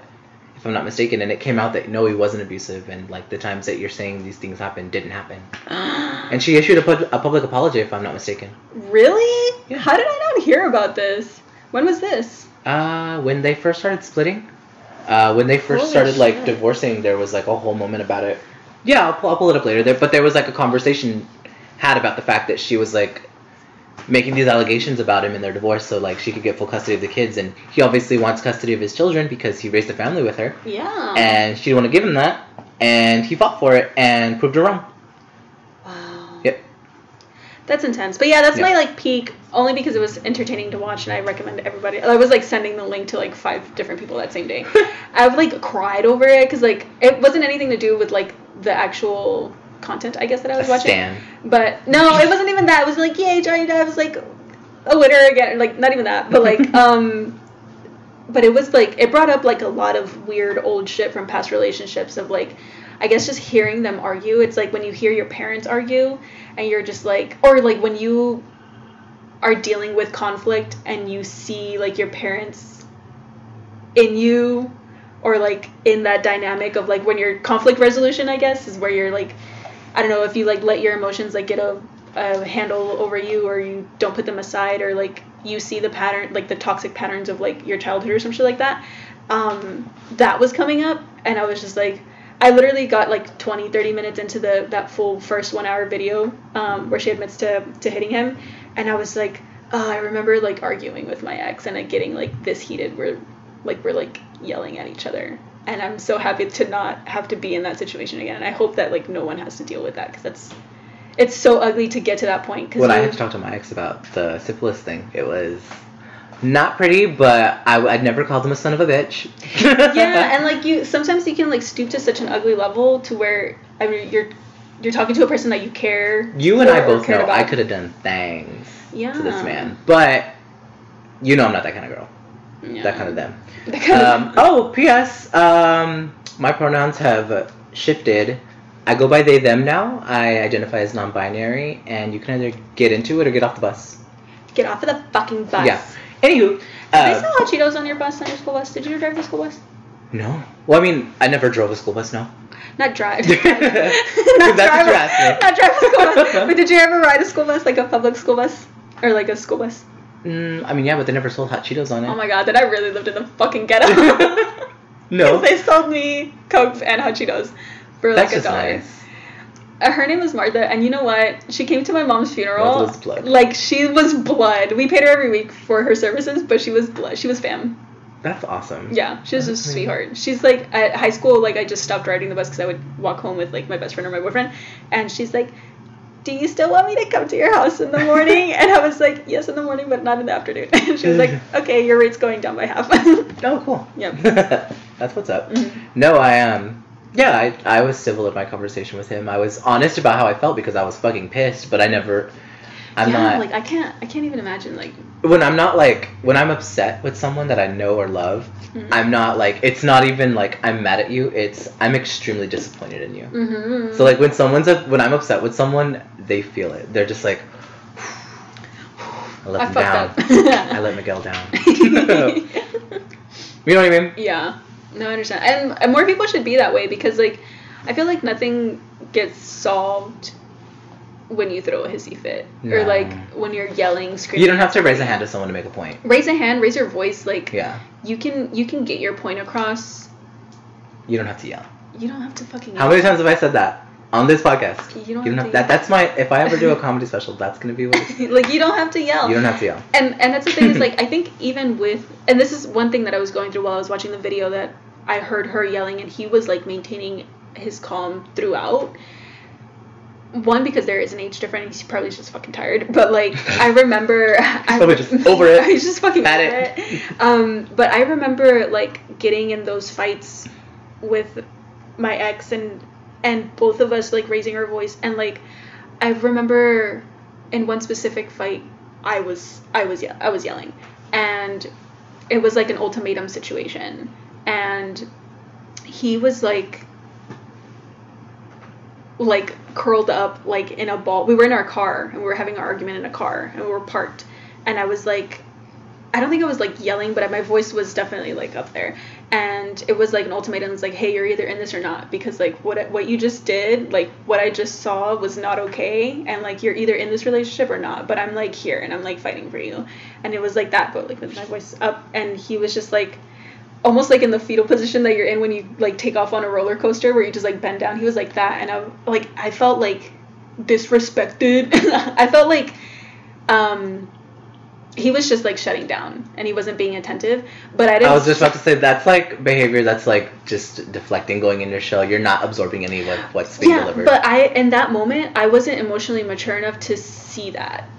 if I'm not mistaken. And it came out that no, he wasn't abusive, and like the times that you're saying these things happened didn't happen. And she issued a public apology, if I'm not mistaken. Really? Yeah. How did I not hear about this? When was this? When they first started splitting. When they first started like divorcing, there was like a whole moment about it. Yeah, I'll pull it up later. But there was like a conversation had about the fact that she was like making these allegations about him in their divorce, so like she could get full custody of the kids, and he obviously wants custody of his children because he raised a family with her. Yeah. And she didn't want to give him that, and he fought for it and proved her wrong. Wow. Yep. That's intense. But yeah, that's my like peak, only because it was entertaining to watch, and I recommend everybody. I was like sending the link to like 5 different people that same day. I've like cried over it because like it wasn't anything to do with like the actual content, I guess, that I was watching. Stan. But no, it wasn't even that. It was like, yay, Johnny Depp was like a winner again. Like not even that, but like but it was like it brought up like a lot of weird old shit from past relationships of like, I guess just hearing them argue. It's like when you hear your parents argue and you're just like, or like when you are dealing with conflict and you see like your parents in you, or like in that dynamic of like when your conflict resolution, I guess, is where you're like, I don't know, if you like let your emotions like get a handle over you, or you don't put them aside, or like you see the pattern, like the toxic patterns of like your childhood or some shit like that. That was coming up, and I was just like, I literally got like 20-30 minutes into that full first 1 hour video where she admits to hitting him, and I was like, I remember like arguing with my ex and like getting like this heated where like we're like yelling at each other. And I'm so happy to not have to be in that situation again. And I hope that like no one has to deal with that, because it's so ugly to get to that point. When I had to talk to my ex about the syphilis thing, it was not pretty, but I'd never called him a son of a bitch. Yeah, and like sometimes you can like stoop to such an ugly level to where, I mean, you're talking to a person that you care. You and I both know about. I could have done things to this man, but I'm not that kind of girl. Yeah. That kind of them. P.S. My pronouns have shifted. I go by they, them now. I identify as non-binary, and you can either get into it or get off the bus. Get off of the fucking bus. Yeah. Anywho. Did they sell hot Cheetos on your school bus? Did you drive the school bus? No. Well, I mean, I never drove a school bus, no. Not drive. Not drive a school bus. But did you ever ride a school bus, like a public school bus? Or like a school bus? I mean, yeah, but they never sold hot Cheetos on it. Oh my god, then I really lived in the fucking ghetto. No. They sold me Cokes and hot Cheetos for like $1. Nice. Her name was Martha, and you know what? She came to my mom's funeral. Martha was blood. Like, she was blood. We paid her every week for her services, but she was blood. She was fam. That's awesome. Yeah, she was a sweetheart. She's like, at high school, like, I just stopped riding the bus because I would walk home with, like, my best friend or my boyfriend, and she's like, do you still want me to come to your house in the morning? And I was like, yes, in the morning, but not in the afternoon. And she was like, okay, your rate's going down by half. Oh, cool. Yep. That's what's up. Mm-hmm. No, I was civil in my conversation with him. I was honest about how I felt because I was fucking pissed, but I'm not. Like, I can't even imagine, like. When I'm upset with someone that I know or love, mm-hmm. I'm not like, it's not even like I'm mad at you, I'm extremely disappointed in you. Mm-hmm. So like when I'm upset with someone, they feel it. They're just like, I let him down. I let Miguel down. You know what I mean? Yeah. No, I understand. And more people should be that way because, like, I feel like nothing gets solved when you throw a hissy fit. No. Or, like, when you're yelling, screaming. You don't have to raise a hand to someone to make a point. Raise a hand, raise your voice. Like, yeah. You can get your point across. You don't have to yell. You don't have to fucking yell. How many times have I said that? On this podcast. You don't have to yell. That's my, if I ever do a comedy special, that's going to be what it's like, you don't have to yell. You don't have to yell. And that's the thing is, like, I think even with, and this is one thing that I was going through while I was watching the video, that I heard her yelling and he was, like, maintaining his calm throughout. One, because there is an age difference, he's probably just fucking tired, but, like, I remember... Probably just over it. He's just fucking over it. But I remember, like, getting in those fights with my ex and both of us, like, raising our voice, and, like, I remember in one specific fight, I was yelling, and it was, like, an ultimatum situation, and he was, like curled up, like, in a ball. We were in our car, and we were having an argument in a car, and we were parked, and I was, like, I don't think I was, like, yelling, but my voice was definitely, like, up there, and it was, like, an ultimatum. It's like, hey, you're either in this or not, because, like, what you just did, like, what I just saw was not okay, and, like, you're either in this relationship or not, but I'm, like, here, and I'm, like, fighting for you, and it was, like, that, but, like, with my voice up, and he was just, like, almost, like, in the fetal position that you're in when you, like, take off on a roller coaster where you just, like, bend down. He was, like, that, and I felt, like, disrespected. I felt like, he was just, like, shutting down, and he wasn't being attentive, but I didn't... I was just about to say, that's, like, behavior that's, like, just deflecting, going in your shell. You're not absorbing any of what's being delivered. Yeah, but in that moment, I wasn't emotionally mature enough to see that.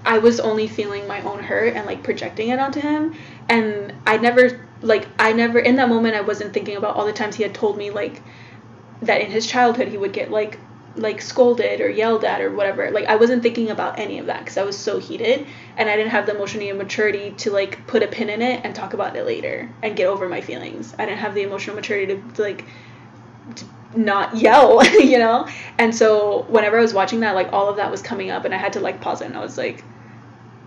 I was only feeling my own hurt and, like, projecting it onto him, and I never, in that moment, I wasn't thinking about all the times he had told me, like, that in his childhood he would get, like scolded or yelled at or whatever. Like, I wasn't thinking about any of that because I was so heated, and I didn't have the emotional maturity to, like, put a pin in it and talk about it later and get over my feelings. I didn't have the emotional maturity to not yell, you know? And so whenever I was watching that, like, all of that was coming up, and I had to, like, pause it, and I was like,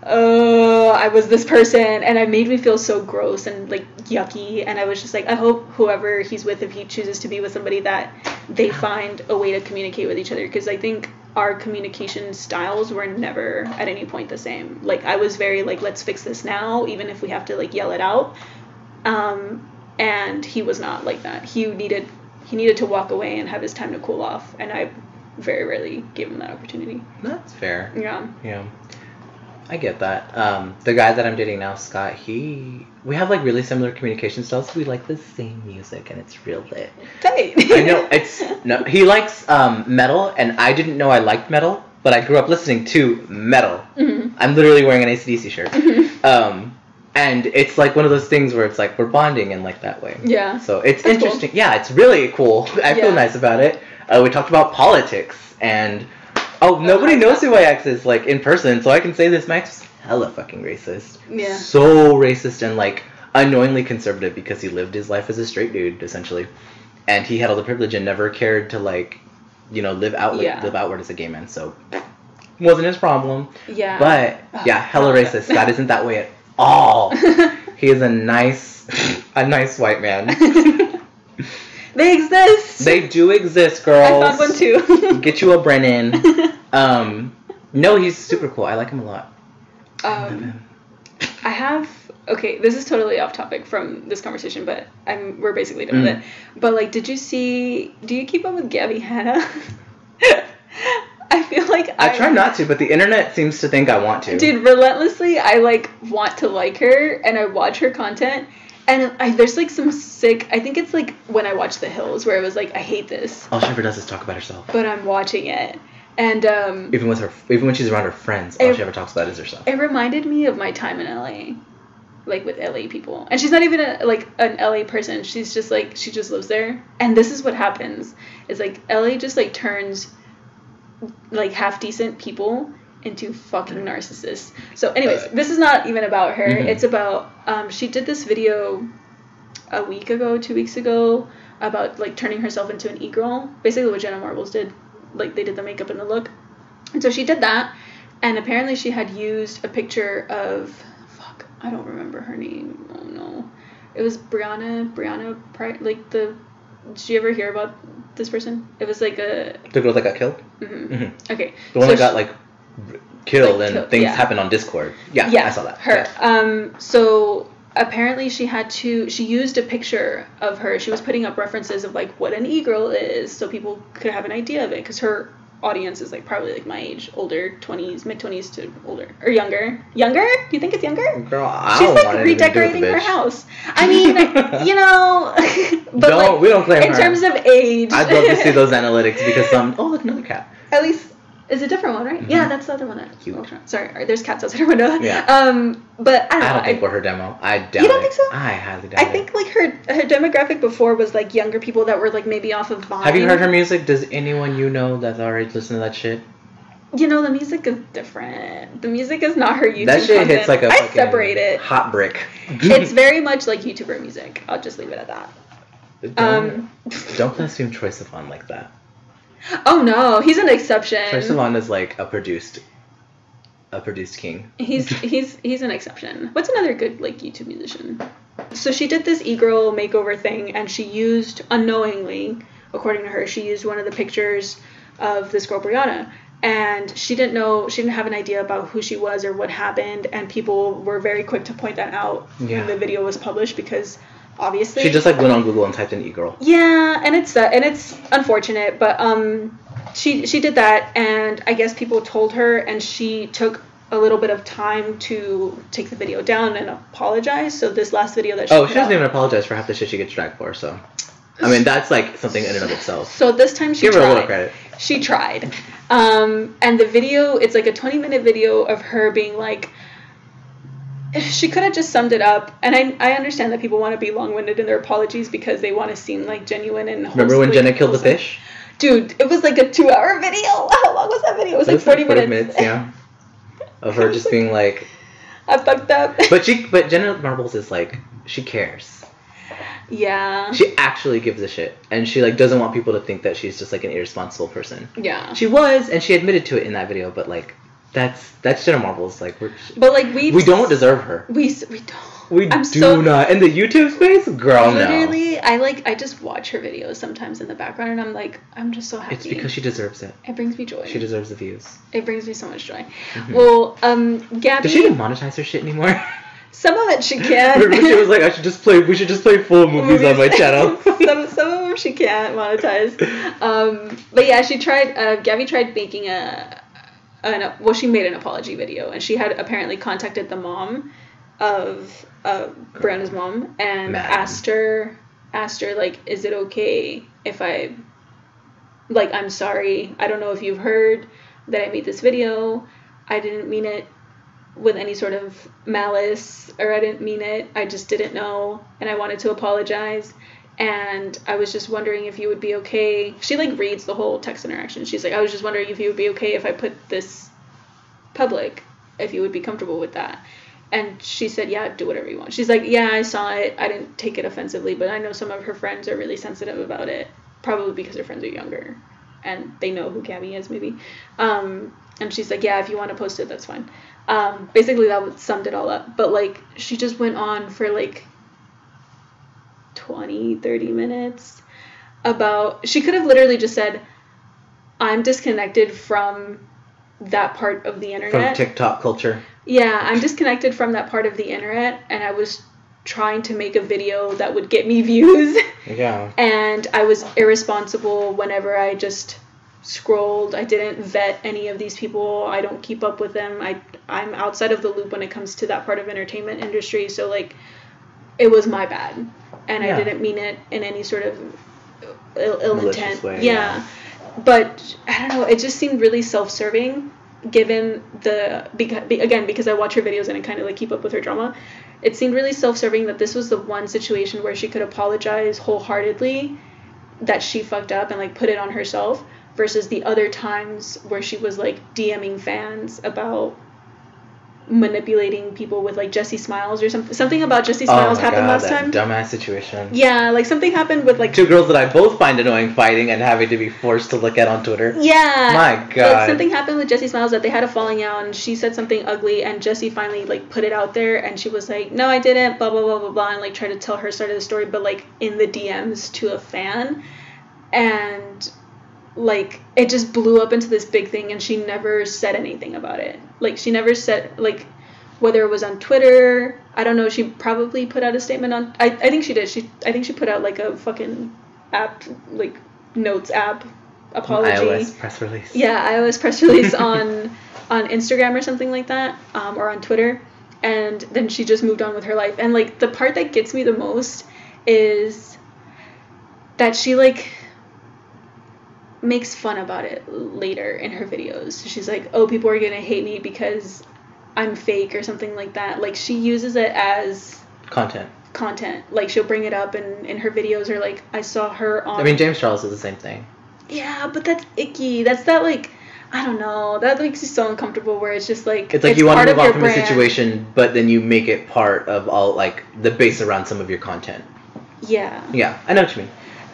oh, I was this person, and it made me feel so gross and, like, yucky, and I was just like, I hope whoever he's with, if he chooses to be with somebody, that they find a way to communicate with each other, because I think our communication styles were never at any point the same. Like, I was very, like, let's fix this now, even if we have to, like, yell it out, and he was not like that. He needed to walk away and have his time to cool off, and I very rarely gave him that opportunity. That's fair. Yeah. I get that. The guy that I'm dating now, Scott, we have, like, really similar communication styles. We like the same music, and it's real lit. Tight. I know, he likes metal, and I didn't know I liked metal but I grew up listening to metal. Mm-hmm. I'm literally wearing an AC/DC shirt. Mm-hmm. And it's like one of those things where it's like we're bonding in like that way. Yeah. So it's That's interesting. cool. Yeah, it's really cool. I feel nice about it. We talked about politics and nobody knows who my ex is like in person, so I can say this. My ex was hella fucking racist. Yeah. So racist and like annoyingly conservative because he lived his life as a straight dude essentially, and he had all the privilege and never cared to like, live outward as a gay man. So wasn't his problem. Yeah. But hella racist. God isn't that way at all. He is a nice white man. They exist. They do exist, girls. I found one too. Get you a Brennan. No, he's super cool. I like him a lot. I have. Okay, this is totally off topic from this conversation, but we're basically done with it. But like, do you keep up with Gabby Hanna? I feel like I try not to, but the internet seems to think I want to. Dude, relentlessly, I like want to like her, and I watch her content, and there's like some sick. I think it's like when I watched The Hills, where it was like, I hate this. All she ever does is talk about herself. But I'm watching it, and even when she's around her friends, all she ever talks about is herself. It reminded me of my time in LA, like with LA people, and she's not even an LA person. She's just like, she just lives there, and this is what happens: is like LA just like turns like half decent people into fucking narcissists. So anyways, this is not even about her. Mm-hmm. It's about she did this video a week ago, 2 weeks ago, about like turning herself into an e-girl, basically what Jenna Marbles did. Like they did the makeup and the look, and so she did that, and apparently she had used a picture of I don't remember her name. Oh no, it was Brianna like the. Did you ever hear about this person? It was like the girl that got killed? Mm-hmm. Mm-hmm. Okay. The one that got like killed and things happened on Discord. Yeah, I saw that. Her. Yeah. So apparently she used a picture of her. She was putting up references of like what an e-girl is, so people could have an idea of it, because her audience is like probably like my age, older, 20s, mid-20s to older or younger. Younger? Do you think it's younger? Girl, she's like redecorating her house. I mean, but we don't claim in her. terms of age. I'd love to see those analytics because look, another cat. At least is a different one, right? Mm-hmm. Yeah, that's the other one. Sorry, there's cats outside her window. Yeah. But I don't think we're her demo. I doubt it. You don't think so? I highly doubt it. I think like her demographic before was like younger people that were like maybe off of Vine. Have you heard her music? Does anyone that's already listened to that shit? The music is different. The music is not her YouTube That shit content. hits like a I separate it. Hot brick. It's very much like YouTuber music. I'll just leave it at that. Don't classify Troye Sivan like that. Oh no, he's an exception. Troye Sivan is like a produced king. He's an exception. What's another good like YouTube musician? So she did this e-girl makeover thing, and she used unknowingly, according to her, she used one of the pictures of this girl Brianna, and she didn't have an idea about who she was or what happened, and people were very quick to point that out when the video was published, because obviously she just like went on Google and typed in e-girl. Yeah, and it's unfortunate, but she did that, and I guess people told her, and she took a little bit of time to take the video down and apologize. So this last video that she doesn't even apologize for half the shit she gets dragged for. So I mean, that's like something in and of itself. So this time she give her a little credit. She tried, and the video, it's like a 20-minute video of her being like, she could have just summed it up, and I understand that people want to be long-winded in their apologies because they want to seem like genuine and wholesome. Remember when Jenna killed the fish? Dude, it was like a 2-hour video. How long was that video? It was like 40 minutes. Yeah. Of her just being like, I fucked up. But Jenna Marbles is like, she cares. Yeah. She actually gives a shit, and she like doesn't want people to think that she's just like an irresponsible person. Yeah. She was, and she admitted to it in that video, but like that's Jenna Marbles. Like we don't deserve her. We don't. We do not. In the YouTube space, girl, literally, no. I just watch her videos sometimes in the background, and I'm like, I'm just so happy. It's because she deserves it. It brings me joy. She deserves the views. It brings me so much joy. Mm-hmm. Well, Gabby. Does she even monetize her shit anymore? Some of it she can. She was like, we should just play full movies on my channel. some of them she can't monetize. But yeah, she tried. Gabby tried making she made an apology video, and she had apparently contacted the mom of Brianna's mom and asked her like, is it okay if I'm sorry, I don't know if you've heard, that I made this video. I didn't mean it with any sort of malice, or I didn't mean it. I just didn't know, and I wanted to apologize. And I was just wondering if you would be okay. She, like, reads the whole text interaction. She's like, I was just wondering if you would be okay if I put this public, if you would be comfortable with that. And she said, yeah, do whatever you want. She's like, yeah, I saw it. I didn't take it offensively, but I know some of her friends are really sensitive about it, probably because her friends are younger and they know who Gabby is, maybe. And she's like, yeah, if you want to post it, that's fine. Basically, that summed it all up. But, like, she just went on for, like, 20-30 minutes about, she could have literally just said, I'm disconnected from that part of the internet, from TikTok culture. Yeah, I'm disconnected from that part of the internet, and I was trying to make a video that would get me views. Yeah. And I was irresponsible whenever I just scrolled. I didn't vet any of these people. I don't keep up with them. I'm outside of the loop when it comes to that part of entertainment industry, so, like, it was my bad. And I didn't mean it in any sort of ill intent. Way, yeah. But, I don't know, it just seemed really self-serving, given because I watch her videos and I kind of, like, keep up with her drama. It seemed really self-serving that this was the one situation where she could apologize wholeheartedly that she fucked up and, like, put it on herself, versus the other times where she was, like, DMing fans about manipulating people with, like, Jessie Smiles or something about Jessie Smiles happened last time. Dumbass situation. Yeah, like, something happened with, like, two girls that I both find annoying fighting and having to be forced to look at on Twitter. Yeah. My God. Like, something happened with Jessie Smiles that they had a falling out, and she said something ugly, and Jessie finally, like, put it out there, and she was like, no, I didn't, blah, blah, blah, blah, blah, and, like, tried to tell her side of the story, but, like, in the DMs to a fan. And, like, it just blew up into this big thing, and she never said anything about it. Like, she never said, like, whether it was on Twitter, I don't know, she probably put out a statement on, I think she did, I think she put out, like, a fucking app, like, notes app apology. iOS press release. Yeah, iOS press release on Instagram or something like that, or on Twitter, and then she just moved on with her life. And, like, the part that gets me the most is that she, like, makes fun about it later in her videos. She's like, oh, people are gonna hate me because I'm fake or something like that. Like, she uses it as content. Like, she'll bring it up in her videos, or, like, I saw her on, I mean, James Charles is the same thing. Yeah, but that's icky. That's that, like, I don't know, that makes you so uncomfortable, where it's just like, it's like you want to move on from a situation, but then you make it part of all, like, the base around some of your content. Yeah, I know what you mean.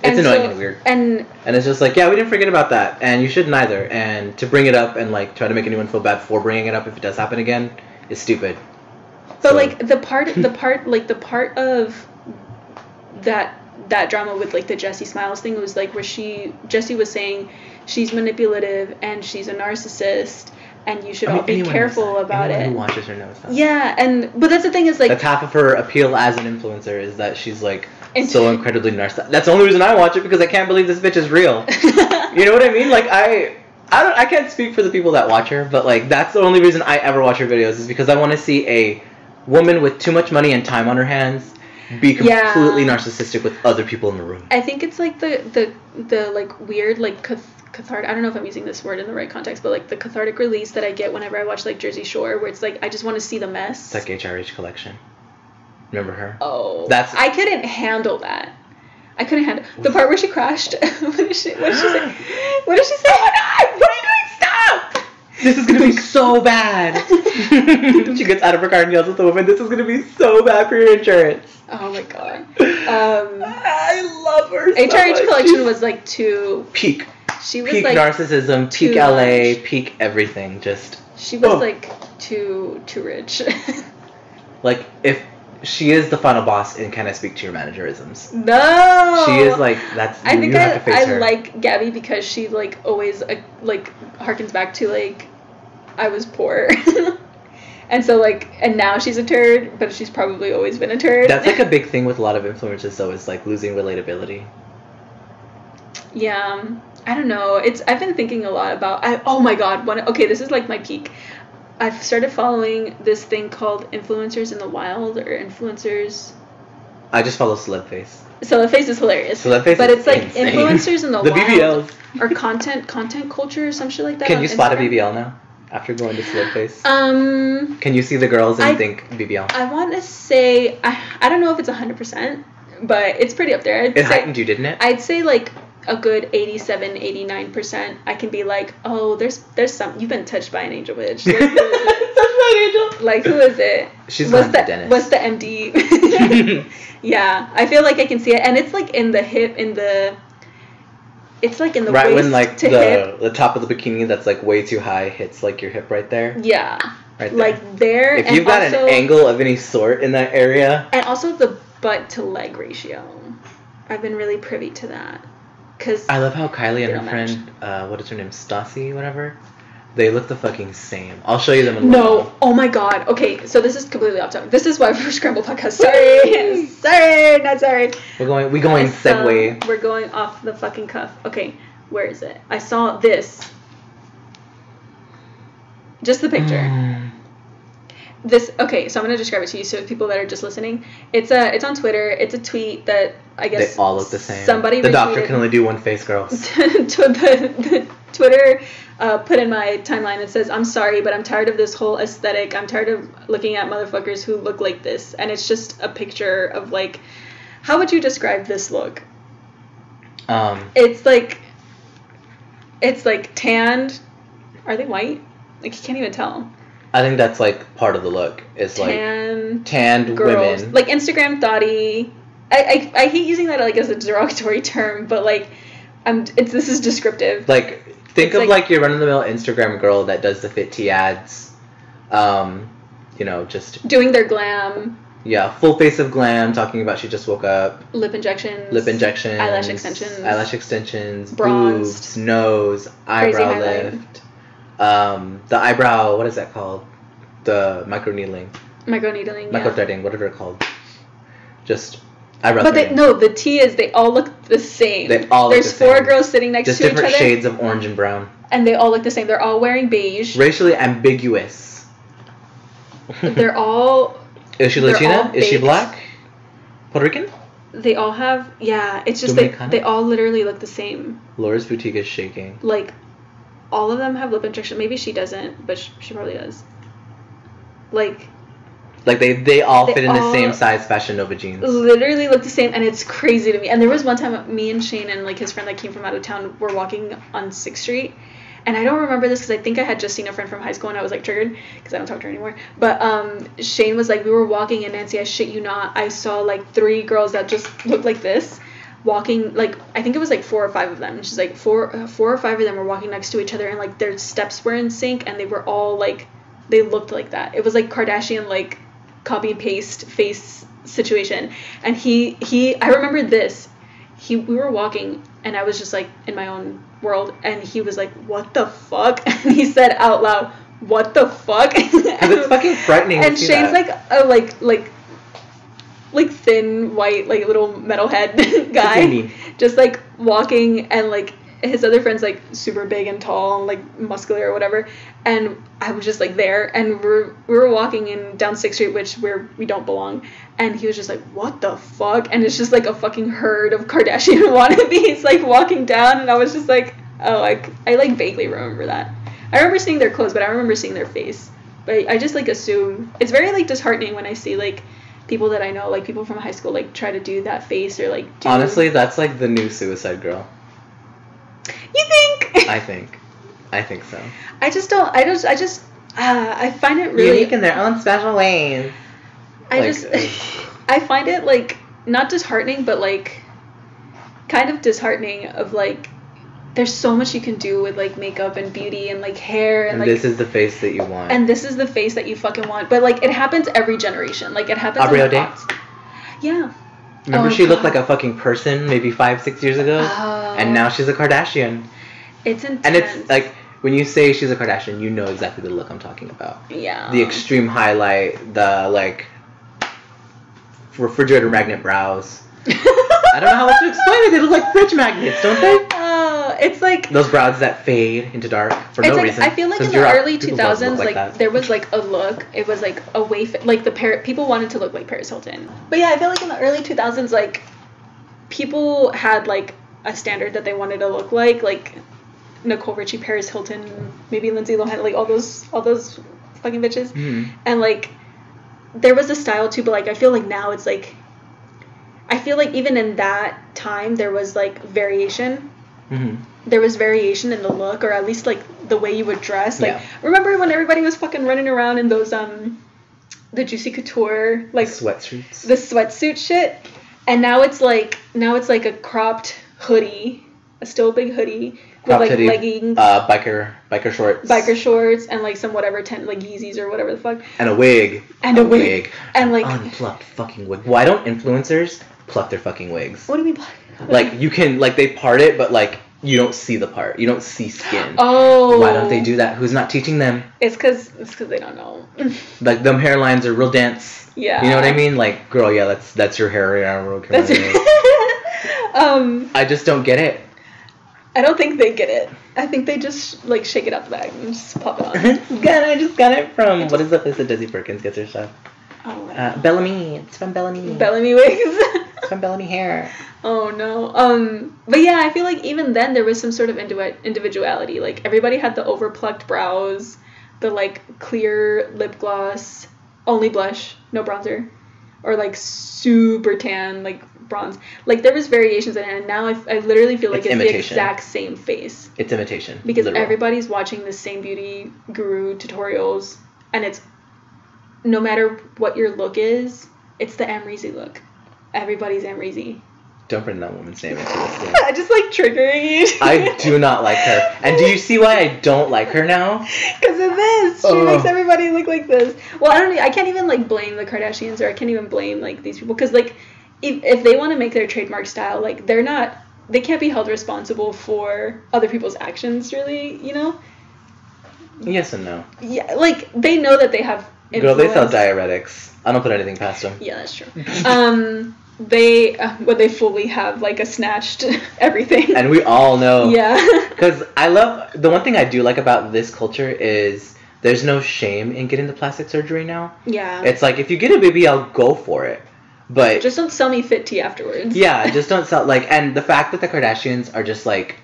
It's annoying and weird. And it's just like, yeah, we didn't forget about that, and you shouldn't either. And to bring it up and, like, try to make anyone feel bad for bringing it up if it does happen again is stupid. But so, like, the part of that drama with, like, the Jessie Smiles thing was, like, where Jessie was saying she's manipulative and she's a narcissist, and you should all be careful about it. Anyone who watches her knows that. Yeah, but that's the thing, is, like, that's half of her appeal as an influencer, is that she's, like, so incredibly narcissistic. That's the only reason I watch it, because I can't believe this bitch is real. You know what I mean? Like, I can't speak for the people that watch her, but, like, that's the only reason I ever watch her videos, is because I want to see a woman with too much money and time on her hands be completely narcissistic with other people in the room. I think it's, like, the like, weird, like, cathartic, I don't know if I'm using this word in the right context, but, like, the cathartic release that I get whenever I watch, like, Jersey Shore, where it's like, I just want to see the mess. It's like HRH Collection. Remember her? Oh. I couldn't handle that. I couldn't handle the part where she crashed. What did she say? What did she say? Oh my God! What are you doing? Stop! This is gonna be so bad. She gets out of her car and yells at the woman, "This is gonna be so bad for your insurance." Oh my God. I love her. HRH Collection was, like, too peak. She was, peak, like, narcissism, peak LA, peak everything. Just she was like too rich. Like, if she is the final boss, and can I speak to your managerisms? No. She is, like, that's. I think I like Gabby because she, like, always like harkens back to, like, I was poor. And so, like, and now she's a turd, but she's probably always been a turd. That's, like, a big thing with a lot of influencers, though, is, like, losing relatability. Yeah, I don't know. I've been thinking a lot about. Oh my God! Okay, this is, like, my peak. I've started following this thing called Influencers in the Wild, or Influencers. I just follow Celebface. Celebface is hilarious. Celebface but it's like insane. Influencers in the wild BBLs. or content culture or some shit like that. Can you spot a Instagram. BBL now after going to Celebface? Can you see the girls and think BBL? I want to say I don't know if it's 100%, but it's pretty up there. It heightened you, didn't it? I'd say like a good 87, 89%. I can be like, oh, there's some, you've been touched by an angel bitch. Like, touched by an angel. Like, who is it? She's gone to the dentist. What's the MD? Yeah, I feel like I can see it, and it's like in the hip, it's like in the right waist when like to hip. the top of the bikini that's like way too high hits like your hip right there. Yeah. Right there. Like there. If you've got an angle of any sort in that area. And also the butt to leg ratio. I've been really privy to that. Cause I love how Kylie and her friend, what is her name, Stassi, whatever, they look the fucking same. I'll show you them in a No, oh my god. Okay, so this is completely off topic. This is why we're Scramble Podcast. Sorry, sorry, not sorry. We're going segue. We're going off the fucking cuff. Okay, where is it? I saw this. Just the picture. This, okay, so I'm gonna describe it to you. So people that are just listening, it's on Twitter. It's a tweet that I guess they all look the same. Somebody the doctor can only do one face, girls. the Twitter put in my timeline. It says, "I'm sorry, but I'm tired of this whole aesthetic. I'm tired of looking at motherfuckers who look like this." And it's just a picture of like, how would you describe this look? It's like tanned. Are they white? Like you can't even tell. I think that's like part of the look. Is like tanned girls. women. Like Instagram thotty. I hate using that like as a derogatory term, but like this is descriptive. Like think of like your run of the mill Instagram girl that does the Fit Tea ads. You know, just doing their glam. Yeah, full face of glam, talking about she just woke up. Lip injections. Eyelash extensions. Bronzed. Boobs, nose, eyebrow lift. The eyebrow, what is that called? The microneedling. Microthreading, whatever it's called. Just eyebrow threading. But the T is they all look the same. They all There's look the same. There's 4 girls sitting next just to each other. Just different shades of orange and brown. And they all look the same. They're all wearing beige. Racially ambiguous. They're all... Is she Latina? Is she black? Puerto Rican? They all have... Yeah, it's just they all literally look the same. Laura's boutique is shaking. Like... All of them have lip injection. Maybe she doesn't, but she probably does. Like they all fit in the same size Fashion Nova jeans. Literally look the same, and it's crazy to me. And there was one time me and Shane and like his friend that came from out of town were walking on 6th Street, and I don't remember this because I think I had just seen a friend from high school and I was like triggered because I don't talk to her anymore. But Shane was like, we were walking and Nancy, I shit you not, I saw like 3 girls that just looked like this. Walking, like, I think it was like 4 or 5 of them. She's like, four or 5 of them were walking next to each other, and like their steps were in sync, and they were all like, they looked like that. It was like Kardashian, like, copy and paste face situation. And I remember this. We were walking, and I was just like in my own world, and he was like, "What the fuck?" And he said out loud, "What the fuck?" It's fucking frightening. And Shane's that. like thin white like little metalhead guy just like walking, and like his other friend's like super big and tall and like muscular or whatever, and I was just like there, and we were walking in down 6th Street, which we don't belong, and he was just like, "What the fuck?" And it's just like a fucking herd of Kardashian wannabes like walking down, and I was just like, oh, I like vaguely remember that. I remember seeing their clothes, but I don't remember seeing their face. But I just like assume it's very like disheartening when I see like people that I know, like people from high school, like try to do that face or like do... Honestly, that's like the new Suicide Girl. You think? I think so. I find it really unique in their own special ways. I find it like not disheartening, but like kind of disheartening of like there's so much you can do with like makeup and beauty and like hair and like this is the face that you want. And this is the face that you fucking want. But like it happens every generation. Like it happens Aubrey O'Day? Yeah. Remember she looked like a fucking person maybe 5-6 years ago? And now she's a Kardashian. It's intense. And it's like when you say she's a Kardashian, you know exactly the look I'm talking about. Yeah. The extreme highlight, the like refrigerator magnet brows. I don't know how else to explain it. They look like fridge magnets, don't they? It's like those brows that fade into dark for no reason. I feel like in the early 2000s, like there was like a look. It was like a way, like the people wanted to look like Paris Hilton. But yeah, I feel like in the early 2000s, like people had like a standard that they wanted to look like Nicole Richie, Paris Hilton, maybe Lindsay Lohan, like all those fucking bitches. Mm-hmm. And like there was a style too, but like I feel like now it's like, I feel like even in that time there was like variation. Mm-hmm. There was variation in the look, or at least like the way you would dress. Like remember when everybody was fucking running around in those the Juicy Couture like sweatsuits, the sweatsuit shit, and now it's like a cropped hoodie, a still big hoodie with like hoodie, leggings, biker shorts, and like some whatever like Yeezys or whatever the fuck, and a wig, and like unplucked fucking wig. Why don't influencers pluck their fucking wigs? What do you mean? Like you can, like they part it, but like you don't see the part. You don't see skin. Oh. Why don't they do that? Who's not teaching them? It's cause they don't know. Like them hairlines are real dense. Yeah. You know what I mean? Like, girl, yeah, that's your hair. That's I just don't get it. I don't think they get it. I think they just like shake it out the bag and just pop it on. I just got it from what is the place that Desi Perkins gets her stuff? Oh. Bellamy. It's from Bellamy. Bellamy wigs. It's from Bellamy hair. Oh no. But yeah, I feel like even then there was some sort of individuality. Like everybody had the overplucked brows, the like clear lip gloss, only blush, no bronzer, or like super tan like bronze. Like there was variations in it, and now I literally feel like it's the exact same face. It's imitation. Because everybody's watching the same beauty guru tutorials, and it's no matter what your look is, it's the Amrezy look. Everybody's Amrezy. Don't bring that woman's name into this thing. I just like triggering you. I do not like her. And do you see why I don't like her now? Because of this. She makes everybody look like this. Well, I can't even like blame the Kardashians, or I can't even blame like these people, because like if they want to make their trademark style, like they can't be held responsible for other people's actions, really, you know? Yes and no. Yeah, like they know that they have influence. Girl, they sell diuretics. I don't put anything past them. Yeah, that's true. They fully have like a snatched everything, and we all know. Yeah. Because the one thing I do like about this culture is there's no shame in getting the plastic surgery now. Yeah. It's like, if you get a BBL, go for it, but just don't sell me fit tea afterwards. Yeah, just don't sell, like, and the fact that the Kardashians are just like,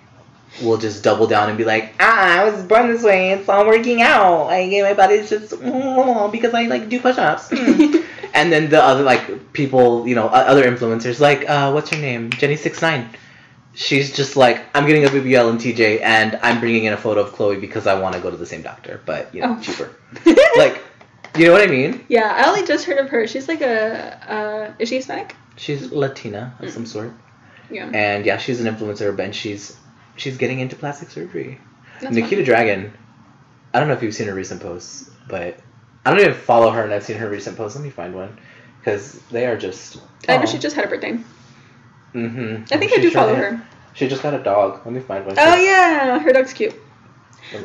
will just double down and be like, I was born this way, it's all working out, my body's just because I like do push-ups. And then the other like people, you know, other influencers like what's her name, Jenny69, she's just like, I'm getting a BBL in TJ and I'm bringing in a photo of Khloe because I want to go to the same doctor, but you know, cheaper. Like, you know what I mean? Yeah, I only just heard of her. She's like is she Hispanic? She's Latina of some sort. Yeah. And yeah, she's an influencer, but she's getting into plastic surgery. That's Nikita fun. Dragon, I don't know if you've seen her recent posts, but I don't even follow her, and I've seen her recent posts. Let me find one, because they are just. I know she just had a birthday. Mm-hmm. I think I do follow her. She just got a dog. Let me find one. Oh yeah, her dog's cute.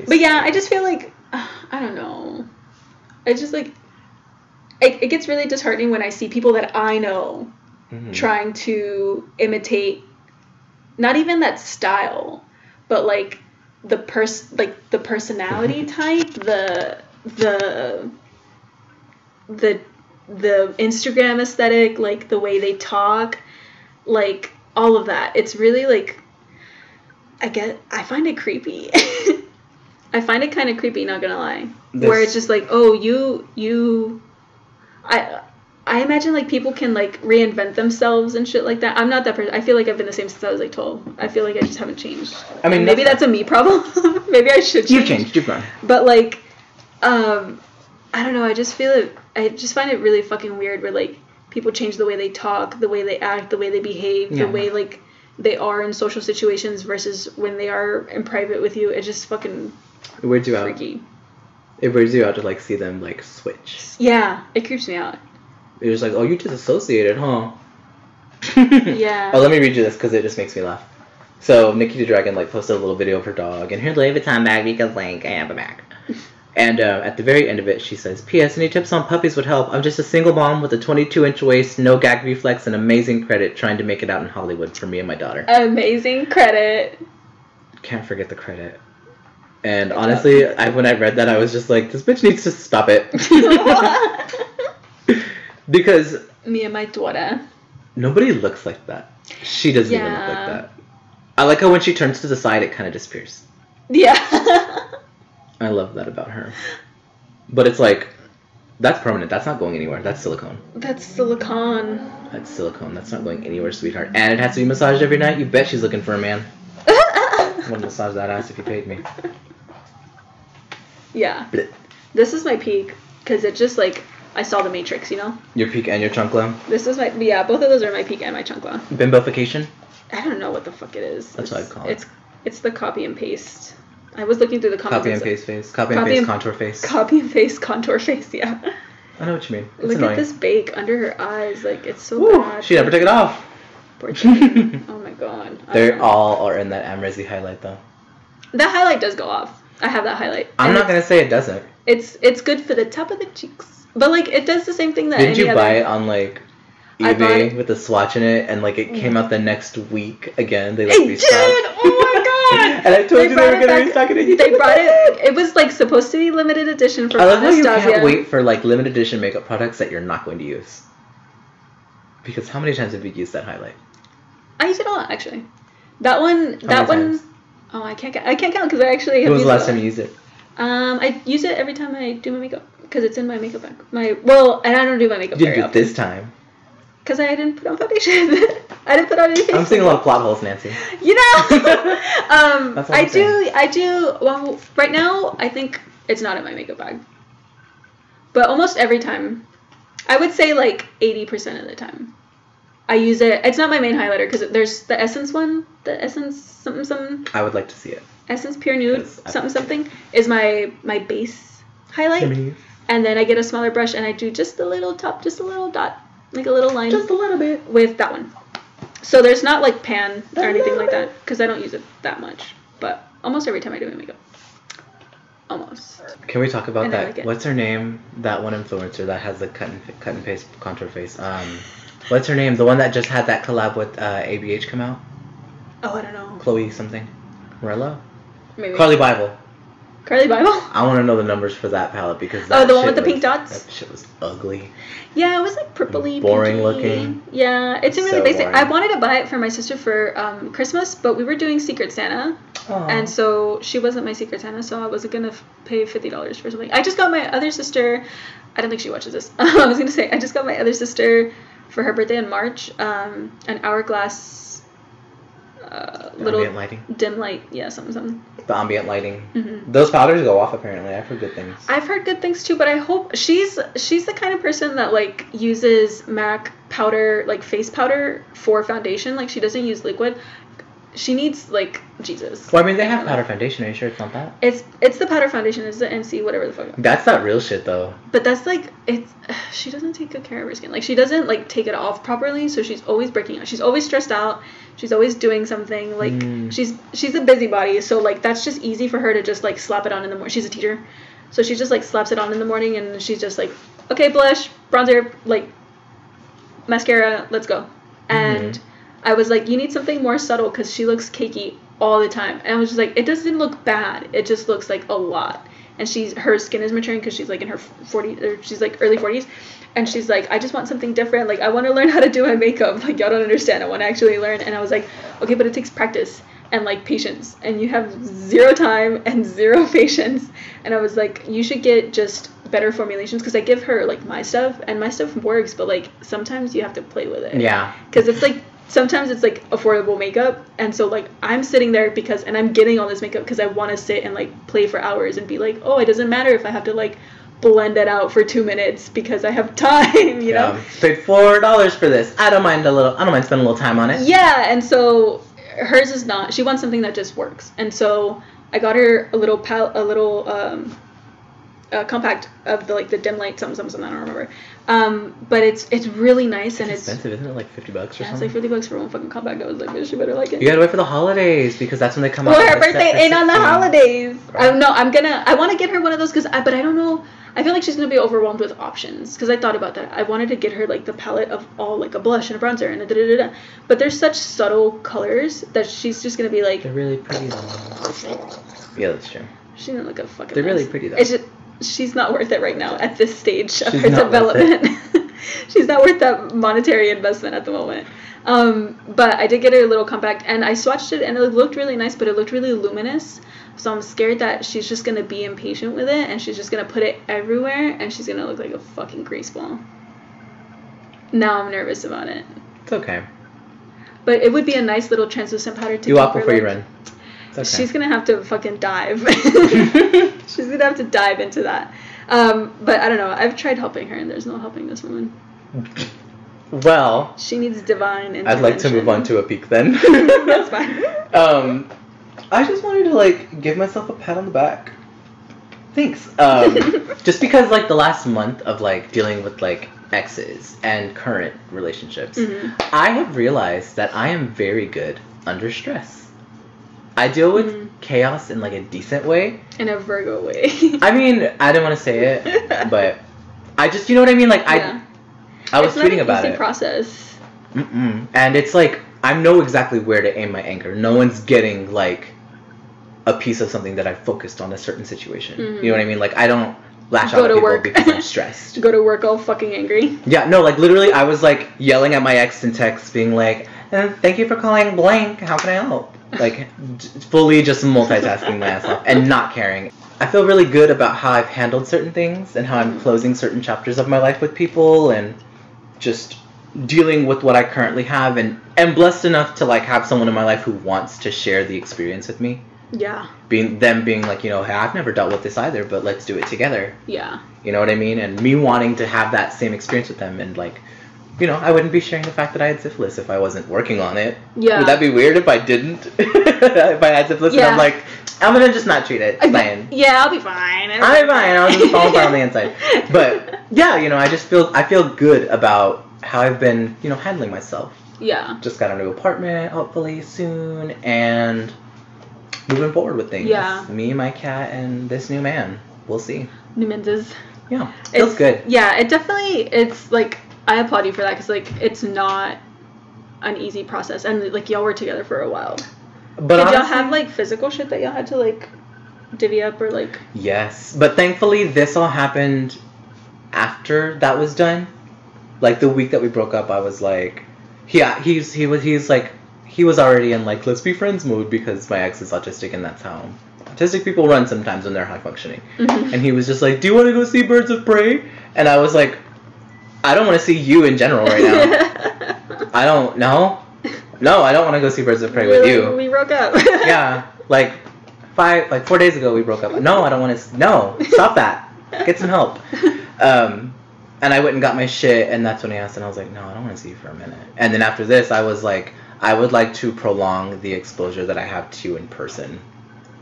But yeah, I just feel like I don't know. It's just like it gets really disheartening when I see people that I know trying to imitate, not even that style, but like the personality type, the Instagram aesthetic, like the way they talk, like all of that. It's really like, I find it creepy. I find it kind of creepy, not gonna lie. Where it's just like, oh, I imagine like people can like reinvent themselves and shit like that. I'm not that person. I feel like I've been the same since I was like 12. I feel like I just haven't changed. I mean, maybe that's a me problem. Maybe I should change. You've changed. You've grown. But like, I don't know. I just find it really fucking weird where like people change the way they talk, the way they act, the way they behave, the way like they are in social situations versus when they are in private with you. It's just fucking freaky. It weirds you out to like see them like switch. Yeah, it creeps me out. You're just like, oh, you disassociated, huh? Yeah. Oh, let me read you this because it just makes me laugh. So Nikita Dragon like posted a little video of her dog and her Louis Vuitton bag because like I have a bag. And at the very end of it, she says, P.S. Any tips on puppies would help. I'm just a single mom with a 22-inch waist, no gag reflex, and amazing credit trying to make it out in Hollywood for me and my daughter. Amazing credit. Can't forget the credit. And honestly, when I read that, I was just like, this bitch needs to stop it. Because... Me and my daughter. Nobody looks like that. She doesn't even look like that. I like how when she turns to the side, it kind of disappears. Yeah. I love that about her. But it's like, that's permanent. That's not going anywhere. That's silicone. That's silicone. That's silicone. That's not going anywhere, sweetheart. And it has to be massaged every night. You bet she's looking for a man. I would massage that ass if you paid me. Yeah. Blech. This is my peak, because it just, like, I saw the Matrix, you know? Your peak and your chancla? This is my, yeah, both of those are my peak and my chancla. Bimbofication? I don't know what the fuck it is. That's what I'd call it. It's the copy and paste. I was looking through the comments. Copy and paste face. Copy and paste contour face. Copy and paste contour face, yeah. I know what you mean. It's Look annoying. at this bake under her eyes. Like, it's so bad. She never took it off. Poor chicken. Oh my god. They all are in that Amrezi highlight, though. That highlight does go off. I have that highlight. I'm not going to say it doesn't. It's good for the top of the cheeks. But, like, it does the same thing that Didn't you buy it on, like, eBay with the swatch in it, and, like, it came out the next week again? They, like, restocked. It did! Oh my god! And I told you they were going to restock it again. They brought it. It was, like, supposed to be limited edition for Anastasia. I love how you can't wait for, like, limited edition makeup products that you're not going to use. Because how many times have you used that highlight? I use it a lot, actually. That one. Times? Oh, I can't count because I actually. When was the last time you used it? I use it every time I do my makeup because it's in my makeup bag. And I don't do my makeup very often. You did it this time. Because I didn't put on foundation. I didn't put on any face. I'm seeing a lot of plot holes, Nancy. You know. I do. Well, right now I think it's not in my makeup bag. But almost every time, I would say like 80% of the time, I use it. It's not my main highlighter because there's the Essence one. The Essence something. I would like to see it. Essence Pure Nude something is my base highlight. And then I get a smaller brush and I do just a little top, just a little dot, like a little line. Just a little bit. With that one. So there's not like pan or anything like that because I don't use it that much. But almost every time I do my makeup. Almost. Can we talk about that? What's her name? That one influencer that has the cut and paste contour face. What's her name? The one that just had that collab with ABH come out? Oh, I don't know. Chloe something. Morello? Maybe. Carly Bible. Carly Bible? I want to know the numbers for that palette because that the one with the pink dots? That shit was ugly. Yeah, it was like purpley, boring pinky. looking. Yeah, it's really basic. Boring. I wanted to buy it for my sister for Christmas, but we were doing Secret Santa. Aww. And so she wasn't my Secret Santa, so I wasn't going to pay $50 for something. I just got my other sister, I don't think she watches this. I was going to say, I just got my other sister for her birthday in March, an Hourglass little ambient lighting. Dim light, yeah, something. The ambient lighting. Mm-hmm. Those powders go off apparently. I've heard good things. I've heard good things too, but I hope she's the kind of person that like uses MAC powder, like face powder for foundation. Like she doesn't use liquid. She needs like Jesus. Well, I mean they have powder foundation. Are you sure it's not that? It's the powder foundation. It's the NC whatever the fuck. That's not real shit though. But that's like she doesn't take good care of her skin. Like she doesn't like take it off properly, so she's always breaking out. She's always stressed out. She's always doing something. Like she's a busybody, so like that's just easy for her to just like slap it on in the morning. She's a teacher, so she just like slaps it on in the morning, and she's just like, okay, blush, bronzer, like mascara, let's go. And I was like, you need something more subtle because she looks cakey all the time. And I was just like, it doesn't look bad. It just looks like a lot. And her skin is maturing because she's like in her 40s, or she's like early 40s. And she's like, I just want something different. Like, I want to learn how to do my makeup. Like, y'all don't understand. I want to actually learn. And I was like, okay, but it takes practice and like patience. And you have 0 time and 0 patience. And I was like, you should get just better formulations because I give her like my stuff and my stuff works. But like sometimes you have to play with it. Yeah. Because it's like, sometimes it's like affordable makeup, and so like I'm sitting there and I'm getting all this makeup because I want to sit and like play for hours and be like, oh, it doesn't matter if I have to like blend it out for 2 minutes because I have time, you know. Paid $4 for this. I don't mind spending a little time on it. Yeah, and so hers is not. She wants something that just works, and so I got her a little compact of the dim light something I don't remember. But it's really nice and it's expensive, isn't it? Like $50 or something. It's like $50 for one fucking compact. I was like, bitch, you better like it. You gotta wait for the holidays because that's when they come out. Well, her birthday ain't on the holidays. I don't know. I want to get her one of those but I don't know. I feel like she's gonna be overwhelmed with options because I thought about that. I wanted to get her like the palette of all like a blush and a bronzer and a da-da-da-da. But there's such subtle colors that she's just gonna be like. They're really pretty though. Yeah, that's true. She didn't look a fucking. They're mess. Really pretty though. It's just, she's not worth it right now at this stage of her development. She's not worth that monetary investment at the moment. But I did get her a little compact, and I swatched it, and it looked really nice, but it looked really luminous. So I'm scared that she's just going to be impatient with it, and she's just going to put it everywhere, and she's going to look like a fucking grease ball. Now I'm nervous about it. It's okay. But it would be a nice little translucent powder to you walk before you run. Okay. She's going to have to fucking dive. She's going to have to dive into that. But I don't know. I've tried helping her, and there's no helping this woman. Well, she needs divine intervention. I'd like to move on to a peak then. That's fine. I just wanted to like give myself a pat on the back. Thanks. Just because like the last month of like dealing with like exes and current relationships, I have realized that I am very good under stress. I deal with chaos in like a decent way. In a Virgo way. I mean, I didn't want to say it, but I just, you know what I mean? Like I was tweeting about it. It's not an easy process. And it's like, I know exactly where to aim my anger. No one's getting like a piece of something that I focused on a certain situation. You know what I mean? Like I don't lash out at people because I'm stressed. Go to work all fucking angry. Yeah, no, like literally I was like yelling at my ex in text being like, thank you for calling blank. How can I help? Like fully just multitasking my ass off and not caring. I feel really good about how I've handled certain things and how I'm closing certain chapters of my life with people and just dealing with what I currently have, and am blessed enough to like have someone in my life who wants to share the experience with me. Yeah. Being like, you know, hey, I've never dealt with this either, but let's do it together. Yeah. You know what I mean? And me wanting to have that same experience with them, and like, you know, I wouldn't be sharing the fact that I had syphilis if I wasn't working on it. Yeah. Would that be weird if I didn't? If I had syphilis and I'm like, I'm gonna just not treat it. It's fine. Yeah, I'll be fine. I'll be fine. I'll just fall apart on the inside. But yeah, you know, I feel good about how I've been, you know, handling myself. Yeah. Just got a new apartment, hopefully soon, and moving forward with things. Yeah. Me, my cat, and this new man. We'll see. New Mendes. Yeah. Feels good. Yeah, it's like, I applaud you for that, because like it's not an easy process, and like y'all were together for a while. But did y'all have like physical shit that y'all had to like divvy up or like? Yes, but thankfully this all happened after that was done. Like the week that we broke up, I was like, he was already in like let's be friends mode because my ex is autistic and that's how autistic people run sometimes when they're high functioning. And he was just like, do you want to go see Birds of Prey? And I was like, I don't want to see you in general right now. I don't know. No, I don't want to go see Birds of Prey with you. We broke up. Yeah, like 4 days ago we broke up. No, I don't want to. No, stop that. Get some help. And I went and got my shit, and that's when he asked, and I was like, no, I don't want to see you for a minute. And then after this, I was like, I would like to prolong the exposure that I have to you in person.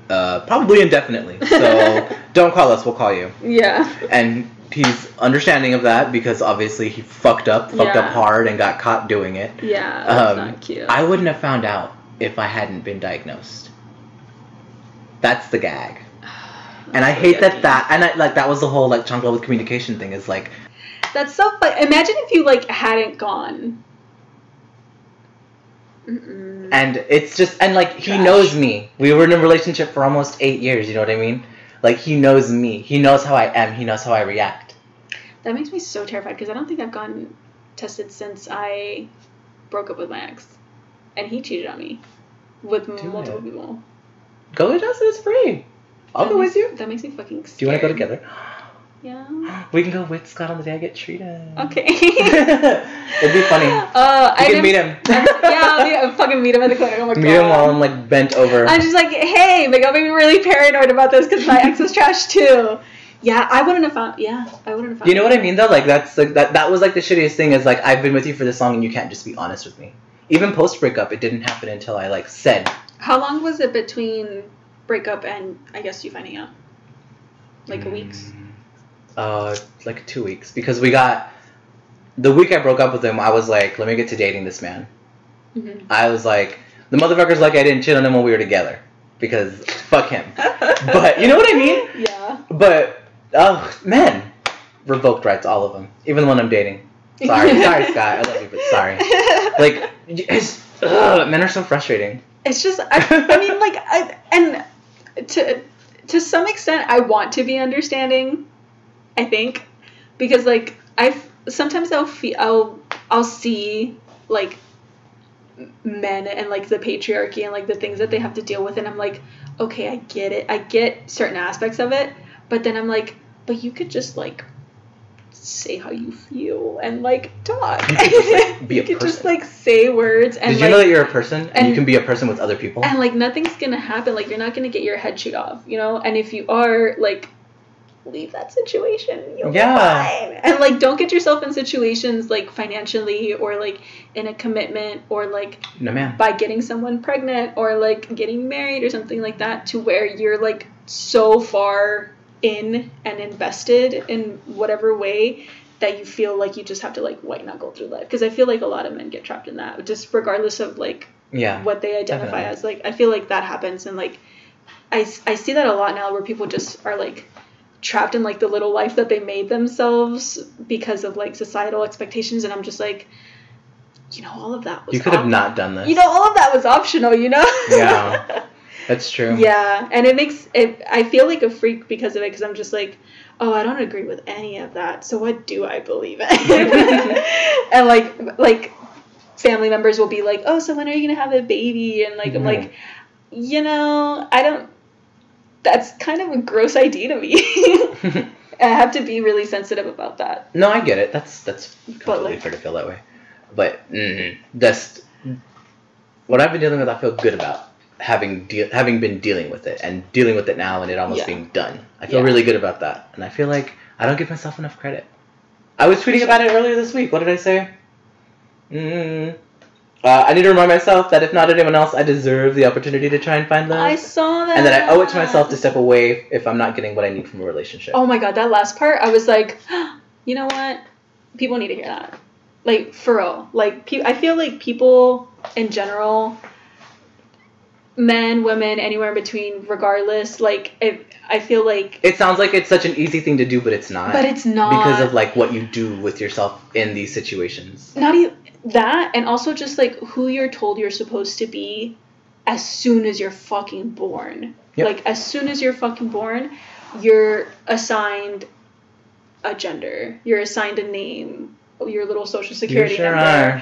Probably indefinitely. So don't call us, we'll call you. Yeah. And he's understanding of that because obviously he fucked up hard and got caught doing it. Yeah, that's not cute. I wouldn't have found out if I hadn't been diagnosed. That's the gag. And I hate that and that was the whole like Chancla with communication thing is like. That's so funny. Imagine if you like hadn't gone. And it's just, and like he knows me. We were in a relationship for almost 8 years, you know what I mean? Like he knows me. He knows how I am. He knows how I react. That makes me so terrified because I don't think I've gotten tested since I broke up with my ex. And he cheated on me with multiple people. Go get tested, it's free. I'll go with you. That makes me fucking scared. Do you want to go together? Yeah. We can go with Scott on the day I get treated. Okay. It'd be funny. You can meet him. I'll fucking meet him at the clinic. Oh my god. Meet him while I'm like bent over. I'm just like, hey, like, I'll be really paranoid about this because my ex is trash too. Yeah, I wouldn't have found. You know what I mean though? Like that's like that was like the shittiest thing is like I've been with you for this long and you can't just be honest with me. Even post breakup, it didn't happen until I like said. How long was it between breakup and I guess you finding out? Like a week's? Like 2 weeks because we got the week I broke up with him. I was like, let me get to dating this man. I was like, the motherfucker's like I didn't cheat on him when we were together because fuck him. But you know what I mean? Yeah. But men, revoked rights, all of them, even the one I'm dating. Sorry, Scott, I love you, but sorry. Like, men are so frustrating. It's just, I mean, like, to some extent, I want to be understanding. I think, because like sometimes I'll see like men and like the patriarchy and like the things that they have to deal with, and I'm like, okay, I get it. I get certain aspects of it, but then I'm like, but you could just like say how you feel and like talk. You could just like say words. And did you know that you're a person and you can be a person with other people? And like nothing's gonna happen. Like you're not gonna get your head chewed off, you know. And if you are, like, leave that situation. You'll be fine. And like don't get yourself in situations like financially or like in a commitment or like by getting someone pregnant or like getting married or something like that to where you're like so far in and invested in whatever way that you feel like you just have to like white knuckle through life. Because I feel like a lot of men get trapped in that, just regardless of like what they identify as. Like I feel like that happens, and like I see that a lot now where people just are like trapped in like the little life that they made themselves because of like societal expectations, and I'm just like, you know, all of that was you could have not done this. You know, all of that was optional, you know. Yeah. That's true. Yeah, and it makes it. I feel like a freak because of it, because I'm just like, oh, I don't agree with any of that. So what do I believe in? And like, family members will be like, oh, so when are you gonna have a baby? And like, I'm like, you know, I don't. That's kind of a gross idea to me. I have to be really sensitive about that. No, I get it. That's completely fair to feel that way. But that's what I've been dealing with. I feel good about having been dealing with it and dealing with it now and it almost being done. I feel really good about that, and I feel like I don't give myself enough credit. I was tweeting about it earlier this week. What did I say? I need to remind myself that if not anyone else, I deserve the opportunity to try and find love. I saw that. And that I owe it to myself to step away if I'm not getting what I need from a relationship. Oh my god, that last part, I was like, you know what? People need to hear that. Like, for real. Like, I feel like people in general, men, women, anywhere in between, regardless, like, I feel like... It sounds like it's such an easy thing to do, but it's not. But it's not. Because of, like, what you do with yourself in these situations. Not even that, and also just, like, who you're told you're supposed to be as soon as you're fucking born. Yep. Like, as soon as you're fucking born, you're assigned a gender. You're assigned a name. Your little social security number.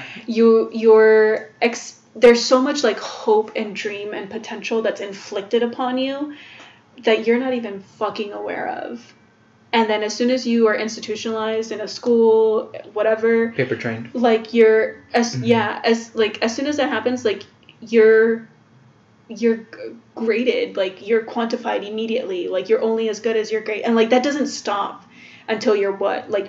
There's so much like hope and dream and potential that's inflicted upon you that you're not even fucking aware of. And then as soon as you are institutionalized in a school, whatever, paper trained, like as soon as that happens, like you're graded, like you're quantified immediately, like you're only as good as your grade, and like that doesn't stop until you're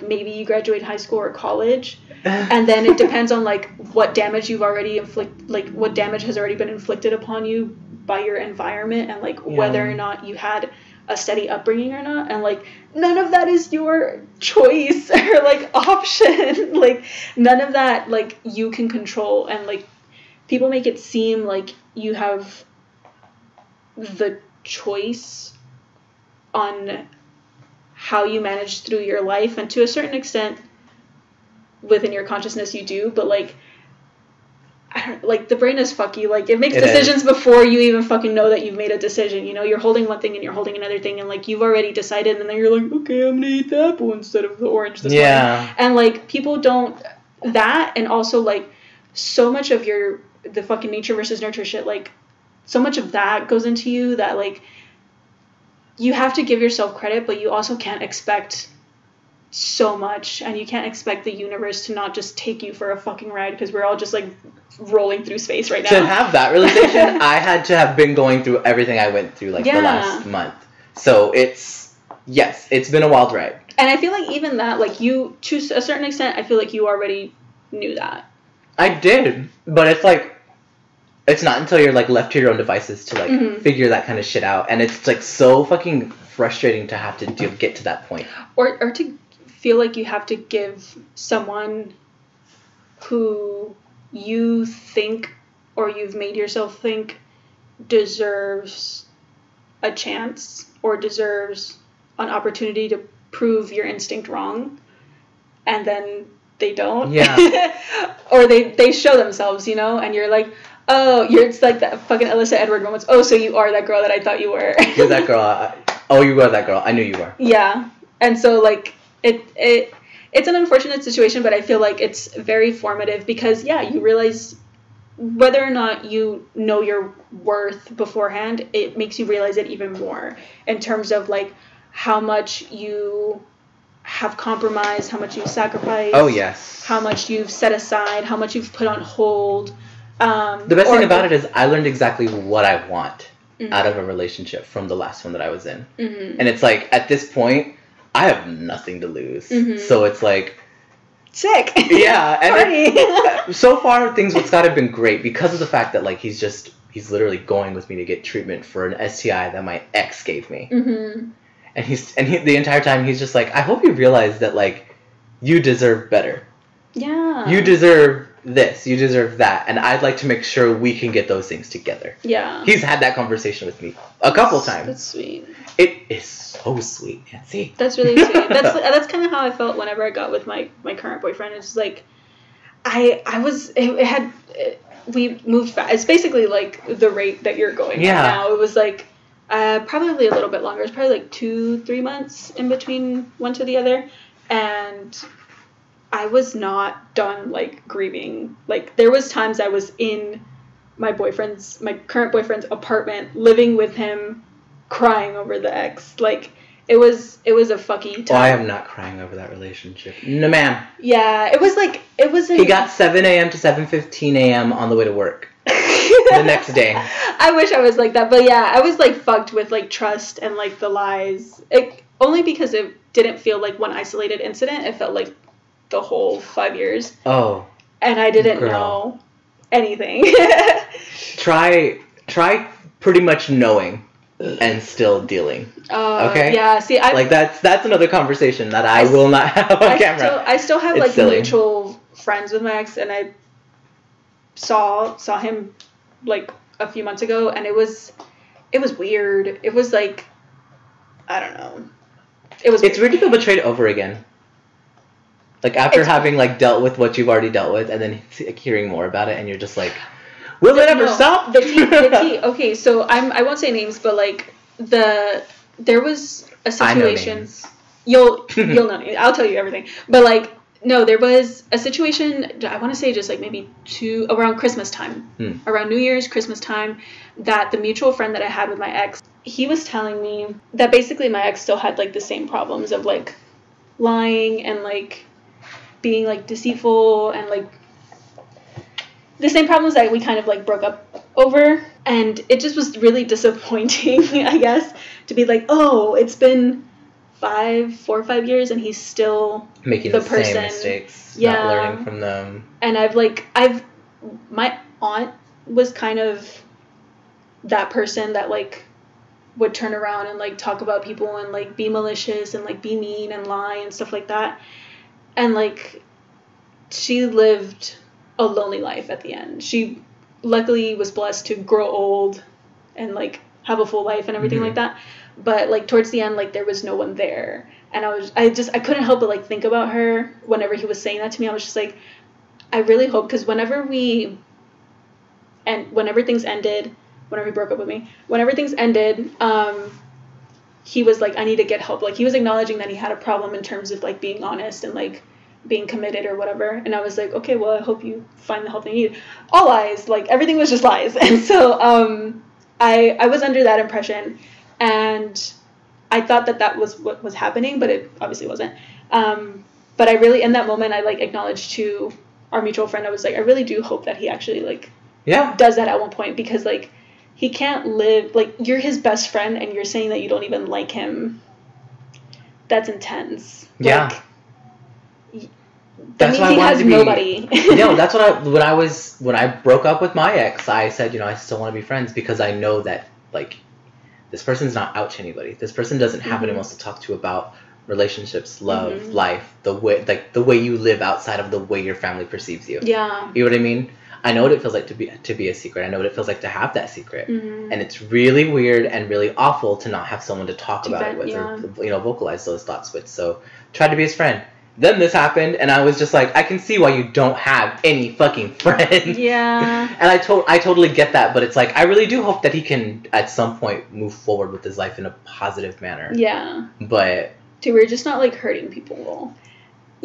maybe you graduate high school or college, and then it depends on like what damage you've already what damage has already been inflicted upon you by your environment, and like whether or not you had a steady upbringing or not, and like none of that is your choice or like option. Like none of that like you can control, and like people make it seem like you have the choice on how you manage through your life, and to a certain extent within your consciousness you do, but like the brain is fucky. Like it makes decisions before you even fucking know that you've made a decision, you know. You're holding one thing and you're holding another thing, and like you've already decided, and then you're like, okay, I'm gonna eat the apple instead of the orange this morning. And like people don't that, and also like so much of the fucking nature versus nurture shit, like so much of that goes into you that like you have to give yourself credit, but you also can't expect so much, and you can't expect the universe to not just take you for a fucking ride, because we're all just like rolling through space right now. To have that realization, I had to have been going through everything I went through the last month. So it's been a wild ride. And I feel like even that, like you, to a certain extent, I feel like you already knew that. I did, but it's like, it's not until you're like left to your own devices to like figure that kind of shit out, and it's like so fucking frustrating to have to get to that point, or to feel like you have to give someone who you think or you've made yourself think deserves a chance or deserves an opportunity to prove your instinct wrong, and then they don't. Or they show themselves, you know, and you're like, oh, it's like that fucking Alyssa Edward moments. Oh, so you are that girl that I thought you were. You're that girl. You were that girl. I knew you were. Yeah. And so, like, it it's an unfortunate situation, but I feel like it's very formative because, yeah, you realize whether or not you know your worth beforehand, it makes you realize it even more in terms of, like, how much you have compromised, how much you've sacrificed. Oh, yes. How much you've set aside, how much you've put on hold. The best thing about it is I learned exactly what I want out of a relationship from the last one that I was in. And it's like, at this point, I have nothing to lose. So it's like... Sick. Yeah. And so far, things with Scott have been great because of the fact that, like, he's literally going with me to get treatment for an STI that my ex gave me. And he the entire time, he's just like, I hope you realize that, like, you deserve better. Yeah. You deserve this. You deserve that. And I'd like to make sure we can get those things together. Yeah. He's had that conversation with me a couple times. That's sweet. It is so sweet, Nancy. That's really sweet. That's kind of how I felt whenever I got with my current boyfriend. It's like, we moved fast. It's basically like the rate that you're going at now. It was like, probably a little bit longer. It's probably like 2-3 months in between one to the other. And I was not done, like, grieving. Like, there was times I was in my current boyfriend's apartment, living with him, crying over the ex. Like, it was a fucky time. Oh, I am not crying over that relationship. No, ma'am. Yeah, it was He got 7 a.m. to 7:15 a.m. on the way to work. The next day. I wish I was like that, but yeah, I was, like, fucked with, like, trust and, like, the lies. Only because it didn't feel like one isolated incident. It felt like the whole 5 years. Oh. And I didn't know anything. Try pretty much knowing and still dealing. Okay? Yeah, see, that's another conversation that I will not have on camera. I still have, like, mutual friends with my ex, and I saw him, like, a few months ago, and it was weird. It was like, I don't know. It's weird to feel betrayed over again. Like, after having, like, dealt with what you've already dealt with, and then hearing more about it, and you're just like, will it ever stop? The tea. Okay, so I won't say names, but, like, there was a situation. I know names. You'll know names. I'll tell you everything. But, like, no, there was a situation, I want to say just, like, maybe around Christmas time, around New Year's, Christmas time, that the mutual friend that I had with my ex, he was telling me that basically my ex still had, like, the same problems of, like, lying and, like, being, like, deceitful and, like, the same problems that we kind of, like, broke up over. And it just was really disappointing, I guess, to be like, oh, it's been 4 or 5 years and he's still making the person. Same mistakes, not learning from them. And my aunt was kind of that person that, like, would turn around and, like, talk about people and, like, be malicious and, like, be mean and lie and stuff like that. And, like, she lived a lonely life at the end. She luckily was blessed to grow old and, like, have a full life and everything like that. But, like, towards the end, like, there was no one there. And I couldn't help but, like, think about her whenever he was saying that to me. I was just like, I really hope, because whenever things ended, whenever he broke up with me, whenever things ended, he was like, I need to get help. Like, he was acknowledging that he had a problem in terms of, like, being honest and, like, being committed or whatever. And I was like, okay, well, I hope you find the help you need. All lies. Like, everything was just lies. And so I was under that impression, and I thought that was what was happening, but it obviously wasn't. But I really, in that moment, I, like, acknowledged to our mutual friend, I was like, I really do hope that he actually, like, does that at one point, because, like, he can't live, like, you're his best friend and you're saying that you don't even like him. That's intense. Yeah. Like, that means he has nobody. No, that's when I broke up with my ex, I said, you know, I still want to be friends because I know that, like, this person's not out to anybody. This person doesn't have anyone else to talk to about relationships, love, life, the way you live outside of the way your family perceives you. Yeah. You know what I mean? I know what it feels like to be a secret. I know what it feels like to have that secret. And it's really weird and really awful to not have someone to talk about it with or, you know, vocalize those thoughts with. So try to be his friend. Then this happened, and I was just like, I can see why you don't have any fucking friends. Yeah. And I totally get that, but it's like, I really do hope that he can, at some point, move forward with his life in a positive manner. Yeah. But... we're just not, like, hurting people.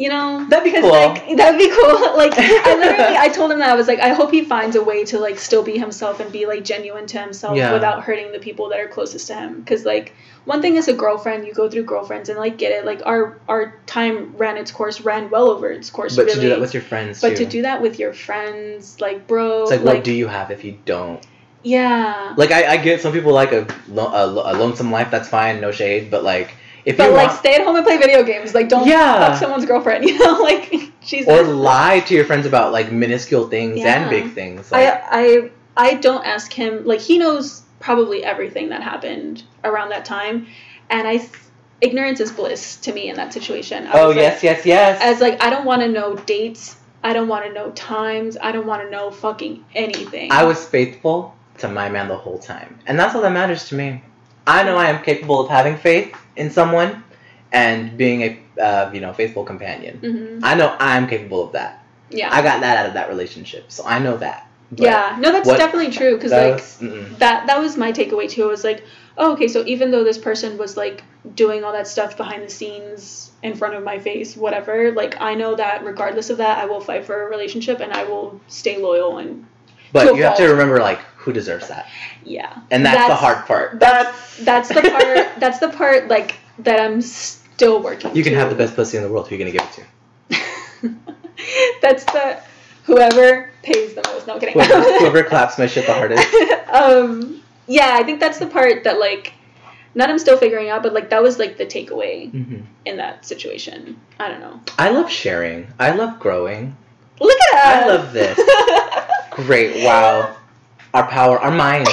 you know, that'd be cool. Like, that'd be cool. Like, I told him that I was like, I hope he finds a way to like still be himself and be like genuine to himself without hurting the people that are closest to him. Because like, one thing as a girlfriend, you go through girlfriends and like get it. Like our time ran well over its course. But really. to do that with your friends. But to do that with your friends, like, bro. It's like, what do you have if you don't? Yeah. Like, I get some people like a lonesome life. That's fine, no shade. But like, stay at home and play video games. Like, don't fuck someone's girlfriend. You know, like, Jesus. Or lie to your friends about like minuscule things and big things. Like, I don't ask him. Like, he knows probably everything that happened around that time, and ignorance is bliss to me in that situation. Yes. As like, I don't want to know dates. I don't want to know times. I don't want to know fucking anything. I was faithful to my man the whole time, and that's all that matters to me. I know I am capable of having faith in someone and being a faithful companion. Mm-hmm. I know I'm capable of that. Yeah, I got that out of that relationship, so I know that. But that's definitely true, because like that was my takeaway too. I was like, oh, okay, so even though this person was like doing all that stuff behind the scenes in front of my face, whatever, like, I know that regardless of that, I will fight for a relationship and I will stay loyal. And but you have to remember, like, who deserves that. Yeah, and that's the hard part. That's the part. That's the part, like, that I'm still working. You can have the best pussy in the world. Who are you gonna give it to? That's the whoever pays the most. No, I'm kidding. Whoever claps my shit the hardest. Yeah, I think that's the part that, like, not I'm still figuring out, but like that was like the takeaway in that situation. I don't know. I love sharing. I love growing. Look at us. I love this. Great. Wow. Our power. Our mind.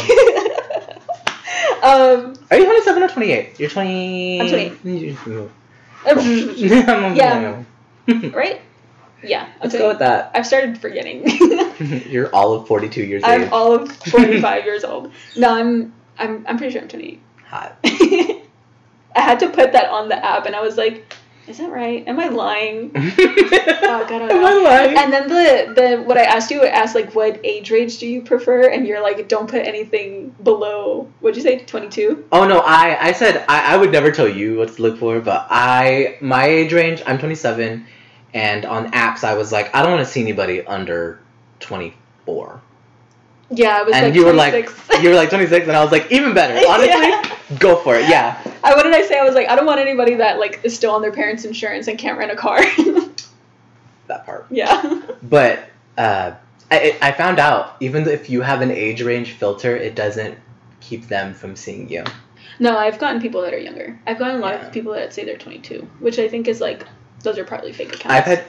Are you 27 or 28? You're 20. I'm 28. Yeah. Right? Yeah. Let's go with that. I've started forgetting. You're all of 42 years old. I'm all of 45 years old. No, I'm pretty sure I'm 28. Hot. I had to put that on the app, and I was like, is that right? Am I lying? Oh, God, Am I lying? And then the what I asked you, like, what age range do you prefer? And you're like, don't put anything below, what'd you say, 22? Oh, no, I said I would never tell you what to look for, but my age range, I'm 27, and on apps, I was like, I don't want to see anybody under 24. Yeah, I was and like, you 26. You were like 26, and I was like, even better. Honestly, go for it. Yeah. What did I say? I was like, I don't want anybody that like is still on their parents' insurance and can't rent a car. That part. Yeah. But I found out, even if you have an age range filter, it doesn't keep them from seeing you. No, I've gotten people that are younger. I've gotten a lot of people that say they're 22, which I think is like, those are partly fake accounts.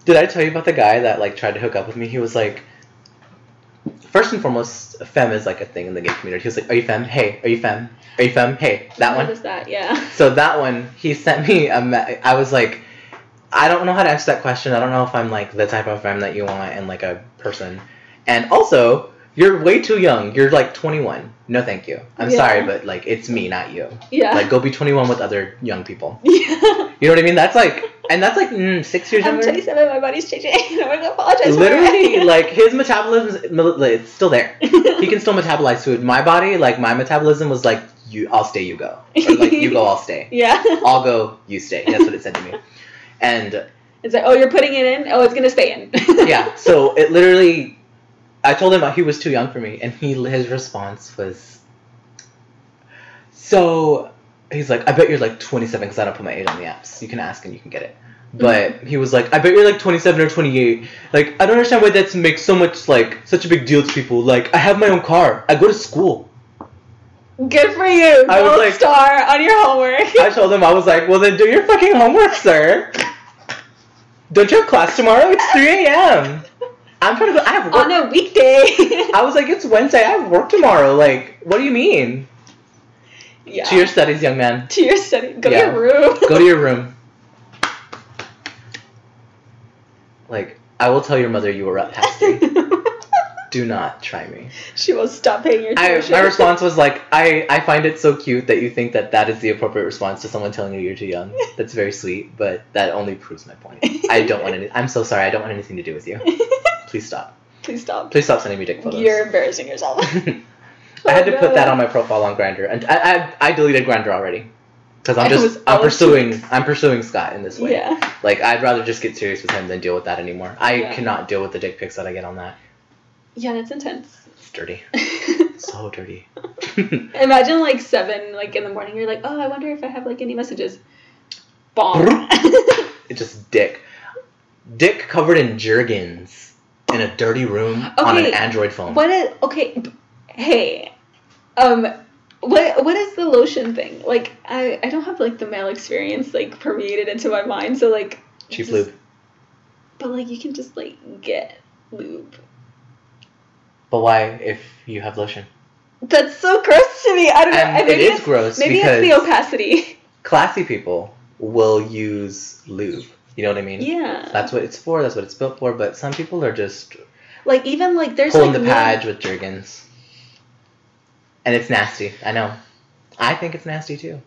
Did I tell you about the guy that like tried to hook up with me? He was like, first and foremost, femme is like a thing in the gay community. He was like, are you femme? Hey. Are you femme? Are you femme? Hey. That one? What is that? Yeah. So that one, he sent me I was like, I don't know how to answer that question. I don't know if I'm like the type of femme that you want and like a person. And also, you're way too young. You're like 21. No, thank you. I'm sorry, but like, it's me, not you. Yeah. Like, go be 21 with other young people. Yeah. You know what I mean? That's like, and that's like 6 years younger. I'm 27, my body's changing. I'm gonna apologize. Literally, like, his metabolism, it's still there. He can still metabolize food. My body, like, my metabolism was like, I'll stay, you go. Or like, you go, I'll stay. Yeah. I'll go, you stay. That's what it said to me. And it's like, oh, you're putting it in? Oh, it's gonna stay in. Yeah, so it literally, I told him he was too young for me, and his response was, so, he's like, I bet you're like 27, because I don't put my age on the apps. You can ask and you can get it. But he was like, I bet you're like 27 or 28. Like, I don't understand why that makes such a big deal to people. Like, I have my own car. I go to school. Good for you. I was Gold like, star on your homework. I told him, I was like, well, then do your fucking homework, sir. Don't you have class tomorrow? It's 3 a.m. I'm trying to go. I have work. On a weekday. I was like, it's Wednesday. I have work tomorrow. Like, what do you mean? Yeah. To your studies, young man. To your studies. Go to your room. Go to your room. Like, I will tell your mother you were up past 3. Do not try me. She will stop paying your tuition. My response was like, I find it so cute that you think that is the appropriate response to someone telling you you're too young. That's very sweet, but that only proves my point. I'm so sorry. I don't want anything to do with you. Please stop. Please stop. Please stop sending me dick photos. You're embarrassing yourself. I had to put that on my profile on Grindr, and I deleted Grindr already. Because I'm pursuing Scott in this way. Yeah. Like, I'd rather just get serious with him than deal with that anymore. I cannot deal with the dick pics that I get on that. Yeah, that's intense. It's dirty. So dirty. Imagine like 7 like in the morning. You're like, oh, I wonder if I have like any messages. Bomb. It's just dick covered in Jergens in a dirty room on an Android phone. Hey, what is the lotion thing? Like, I don't have like the male experience like permeated into my mind, so like cheap lube. But like you can just like get lube. But why if you have lotion? That's so gross to me. I don't know. And it is gross. Maybe because it's the opacity. Classy people will use lube. You know what I mean? Yeah. That's what it's for. That's what it's built for. But some people are just like even like there's pulling like the page with Jergens. And it's nasty. I know. I think it's nasty too.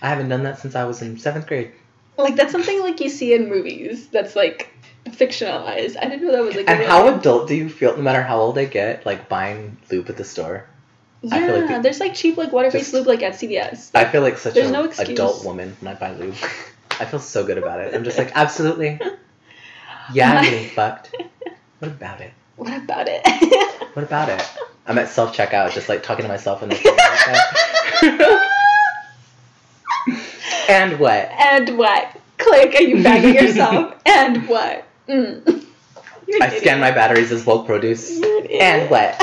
I haven't done that since I was in 7th grade. Like that's something like you see in movies. That's like fictionalized. I didn't know that was like. And how adult do you feel? No matter how old they get, like buying lube at the store. Yeah, I feel like there's like cheap like water-based lube like at CVS. I feel like such an no excuse. adult woman when I buy lube. I feel so good about it. I'm just like, absolutely. Yeah, I'm getting fucked. What about it? What about it? What about it? I'm at self-checkout, just like talking to myself in the phone like that. And what? And what? Click, and you bagging yourself. And what? I scan my batteries as bulk produce. And what?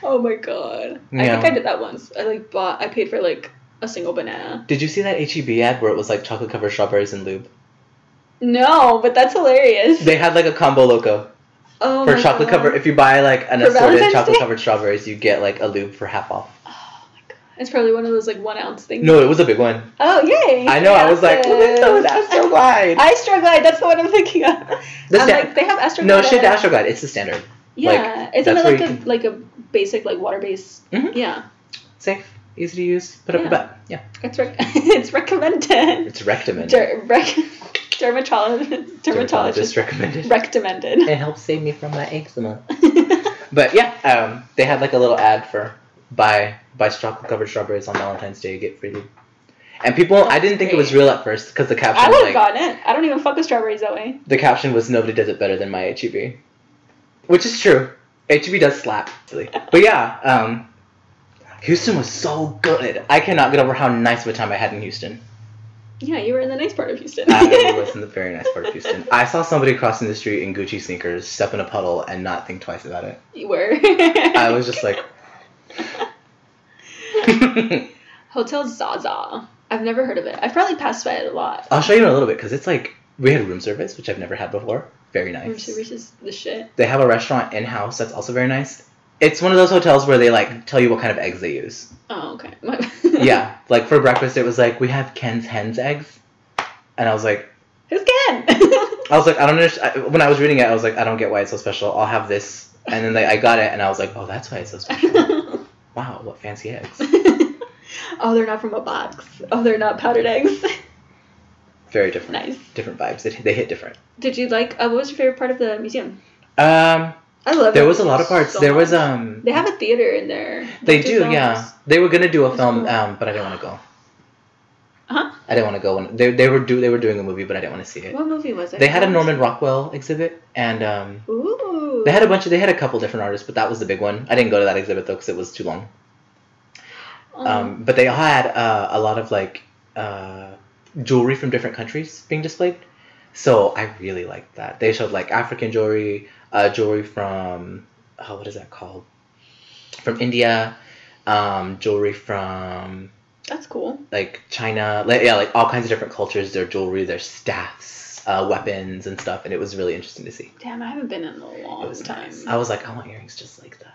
Oh my god. Yeah. I think I did that once. I paid for like a single banana. Did you see that HEB ad where it was like chocolate covered strawberries and lube? No, but that's hilarious. They had like a combo loco. Oh for chocolate covered, if you buy like an assorted chocolate covered strawberries, you get like a lube for half off. Oh my god. It's probably one of those like 1 ounce things. No, it was a big one. Oh yay. I know, I was like, what is Astroglide? Astroglide, that's the one I'm thinking of. Like, they have Astroglide. No, shit, Astroglide, it's the standard. Yeah, isn't it like a basic like water based? Mm-hmm. Yeah. Safe, easy to use, put up your butt. Yeah. It's recommended. It's recommended. Dermatologist recommended. It helps save me from my eczema. But yeah, they had like a little ad for buy chocolate covered strawberries on Valentine's Day, get free lube. And people, I didn't think it was real at first because the caption. I would have gotten it. I don't even fuck with strawberries that way. The caption was "Nobody does it better than my HEB," which is true. HEB does slap, really. But yeah, Houston was so good. I cannot get over how nice of a time I had in Houston. Yeah, you were in the nice part of Houston. I was in the very nice part of Houston. I saw somebody crossing the street in Gucci sneakers, step in a puddle, and not think twice about it. You were. I was just like... Hotel Zaza. I've never heard of it. I've probably passed by it a lot. I'll show you in a little bit, because it's like... We had room service, which I've never had before. Very nice. Room service is the shit. They have a restaurant in-house that's also very nice. It's one of those hotels where they like tell you what kind of eggs they use. Oh, okay. Yeah, like for breakfast it was like, we have Ken's hen's eggs. And I was like... Who's Ken? I was like, I don't understand. When I was reading it, I was like, I don't get why it's so special. I'll have this. And then I got it and I was like, oh, that's why it's so special. Wow, what fancy eggs. Oh, they're not from a box. Oh, they're not powdered eggs. Very different. Nice. Different vibes. They hit different. Did you like... what was your favorite part of the museum? I love it. There was a lot of parts. So there was They have a theater in there. They do, yeah. They were gonna do a film, but I didn't want to go. Huh? I didn't want to go. When they were doing a movie, but I didn't want to see it. What movie was it? They had a Norman Rockwell exhibit, and Ooh. They had a couple different artists, but that was the big one. I didn't go to that exhibit though because it was too long. But they had a lot of like jewelry from different countries being displayed. So I really liked that. They showed like African jewelry, jewelry from what is that called? From India, jewelry from... That's cool. Like China, like all kinds of different cultures, their jewelry, their staffs, weapons and stuff, and it was really interesting to see. Damn, I haven't been in a long time. Nice. I was like, I want earrings just like that.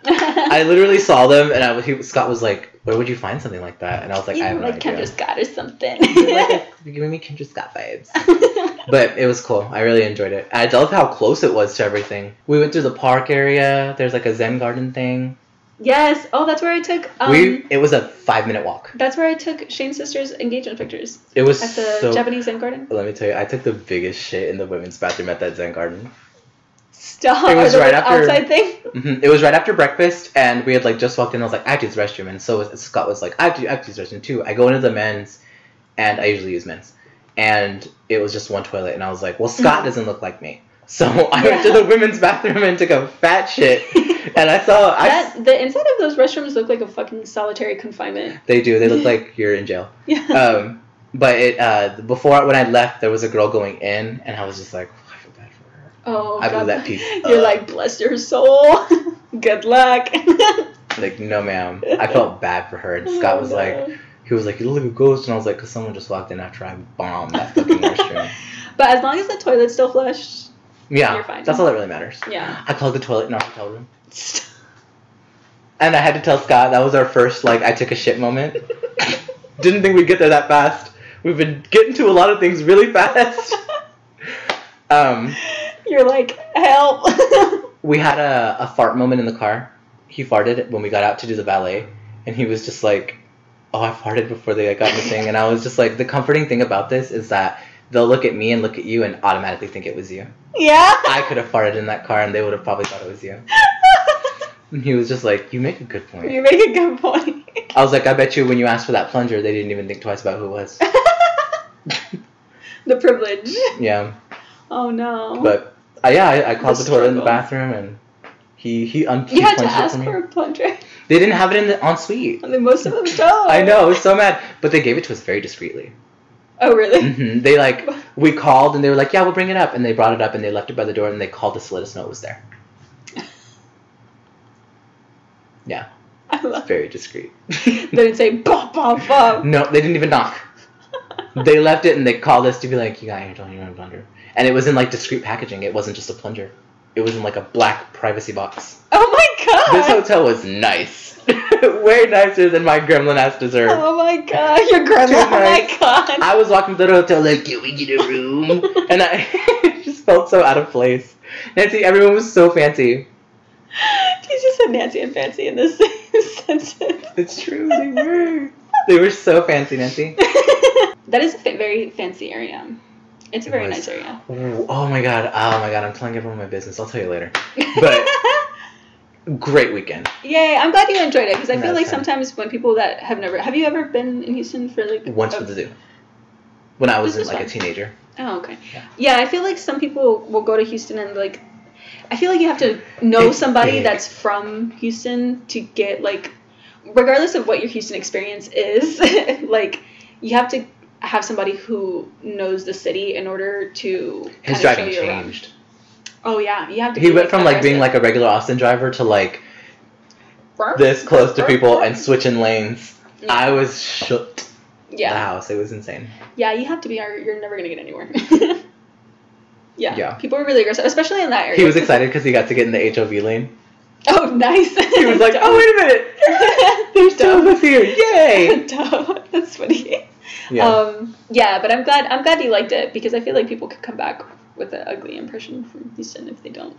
I literally saw them, and Scott was like, where would you find something like that? And I was like, I have no idea. Kendra Scott or something. You're giving me Kendra Scott vibes. But it was cool. I really enjoyed it. I love how close it was to everything. We went through the park area. There's like a Zen garden thing. Yes. Oh, that's where I took... it was a 5-minute walk. That's where I took Shane's sister's engagement pictures. It was at the Japanese Zen garden. Let me tell you, I took the biggest shit in the women's bathroom at that Zen garden. Stop. It was right after outside thing. It was right after breakfast, and we had like just walked in. I was like, I have to use the restroom, and so Scott was like, I have to use the restroom too. I go into the men's, and I usually use men's, and it was just one toilet, and I was like, well, Scott doesn't look like me, so I went to the women's bathroom and took a fat shit, and I saw the inside of those restrooms look like a fucking solitary confinement. They do. They look like you're in jail. Yeah. But it before when I left, there was a girl going in, and I was just like, I feel bad for her. Oh, I God. blew that piece. You're like, bless your soul. Good luck. Like, no, ma'am. I felt bad for her, and Scott was like, he was like, you look like a ghost, and I was like, because someone just walked in after I bombed that fucking restroom. But as long as the toilet's still flushed, yeah, you're fine. That's all that really matters. Yeah. I clogged the toilet in our hotel room. And I had to tell Scott, that was our first, like, I took a shit moment. Didn't think we'd get there that fast. We've been getting to a lot of things really fast. You're like, help. We had a fart moment in the car. He farted when we got out to do the ballet, and he was just like, oh, I farted before they got in the thing. And I was just like, the comforting thing about this is that they'll look at me and look at you and automatically think it was you. Yeah. I could have farted in that car, and they would have probably thought it was you. And he was just like, you make a good point. You make a good point. I was like, I bet you when you asked for that plunger, they didn't even think twice about who it was. The privilege. Yeah. Oh, no. But, I clogged the toilet in the bathroom, and he You had to ask for a plunger. They didn't have it in the ensuite. And then most of them don't. I know, I was so mad. But they gave it to us very discreetly. Oh, really? Mm-hmm. They, like, we called, and they were like, yeah, we'll bring it up. And they brought it up, and they left it by the door, and they called us to let us know it was there. Yeah. I love It's very discreet. They didn't say, bah, bah, bah. No, they didn't even knock. They left it, and they called us to be like, you got your plunger. And it was in, like, discreet packaging. It wasn't just a plunger. It was in, like, a black privacy box. Oh, my God. This hotel was nice. Way nicer than my gremlin-ass deserved. Oh, my God. Your grandma. Too Oh, my nice. God. I was walking through the hotel like, can we get a room? And I just felt so out of place. Nancy, everyone was so fancy. You just said Nancy and fancy in the same sentence. It's true, they were. They were so fancy, Nancy. That is a very fancy area. It's a very nice area. Ooh, oh my god, I'm telling everyone my business. I'll tell you later. But great weekend. Yay, I'm glad you enjoyed it, because I feel like sometimes when people that have you ever been in Houston for like... Once for the zoo. When I was a teenager. Oh, okay. Yeah, I feel like some people will go to Houston and like... I feel like you have to know somebody that's from Houston to get like... Regardless of what your Houston experience is, like you have to have somebody who knows the city in order to his driving changed. Oh yeah, you have to. He went from like being like a regular Austin driver to like this close to people and switching lanes. Yeah. I was shook. Yeah. The house, it was insane. Yeah, you have to be. You're never gonna get anywhere. Yeah. People were really aggressive, especially in that area. He was excited because he got to get in the HOV lane. Oh, nice. He was like, oh, wait a minute. There's two of us here. Yay. That's funny. Yeah. Yeah, but I'm glad you liked it, because I feel like people could come back with an ugly impression from Houston if they don't.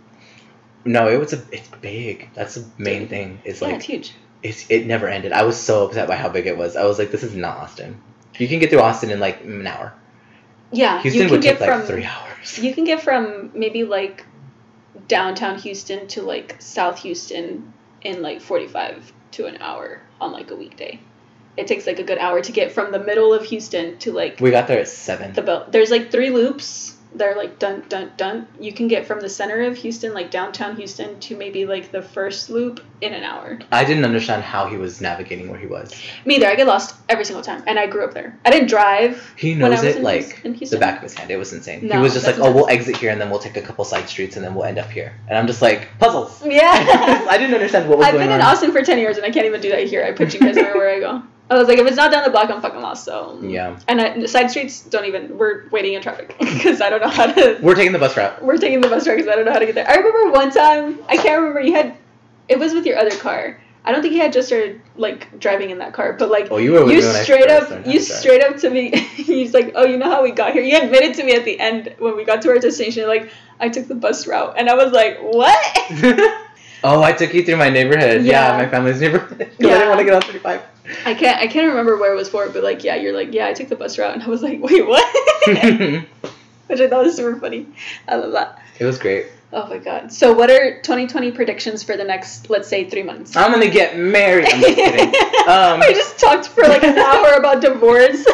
No, it's big. That's the main thing. It's like, it's huge. It never ended. I was so upset by how big it was. I was like, this is not Austin. You can get through Austin in like an hour. Yeah. Houston would take like 3 hours. You can get from maybe like downtown Houston to like South Houston in like 45 to an hour on like a weekday. It takes like a good hour to get from the middle of Houston to like... We got there at 7. There's like 3 loops. They're like dun, dun, dun. You can get from the center of Houston, like downtown Houston, to maybe like the first loop in an hour. I didn't understand how he was navigating where he was. Me either. I get lost every single time. And I grew up there. I didn't drive. He knows it like the back of his hand. It was insane. No, he was just like, we'll exit here and then we'll take a couple side streets and then we'll end up here. And I'm just like, puzzles. Yeah. I didn't understand what was going on. I've been in Austin for 10 years and I can't even do that here. I put GPS everywhere I go. I was like, if it's not down the block, I'm fucking lost, so... Yeah. And side streets don't even... We're waiting in traffic, because I don't know how to... We're taking the bus route. We're taking the bus route, because I don't know how to get there. I remember one time, I can't remember, you had... It was with your other car. I don't think you had just started, like, driving in that car, but, like... Oh, you were with me when you straight up to me, he's like, oh, you know how we got here? You admitted to me at the end, when we got to our destination, like, I took the bus route. And I was like, what? Oh, I took you through my neighborhood. Yeah, my family's neighborhood. Yeah. I didn't want to get on 35. I can't remember where it was for, but like, yeah, you're like, yeah, I took the bus route, and I was like, wait, what? Which I thought was super funny. I love that. It was great. Oh my god. So what are 2020 predictions for the next, let's say, 3 months? I'm gonna get married. I'm just kidding. We just talked for like an hour about divorce.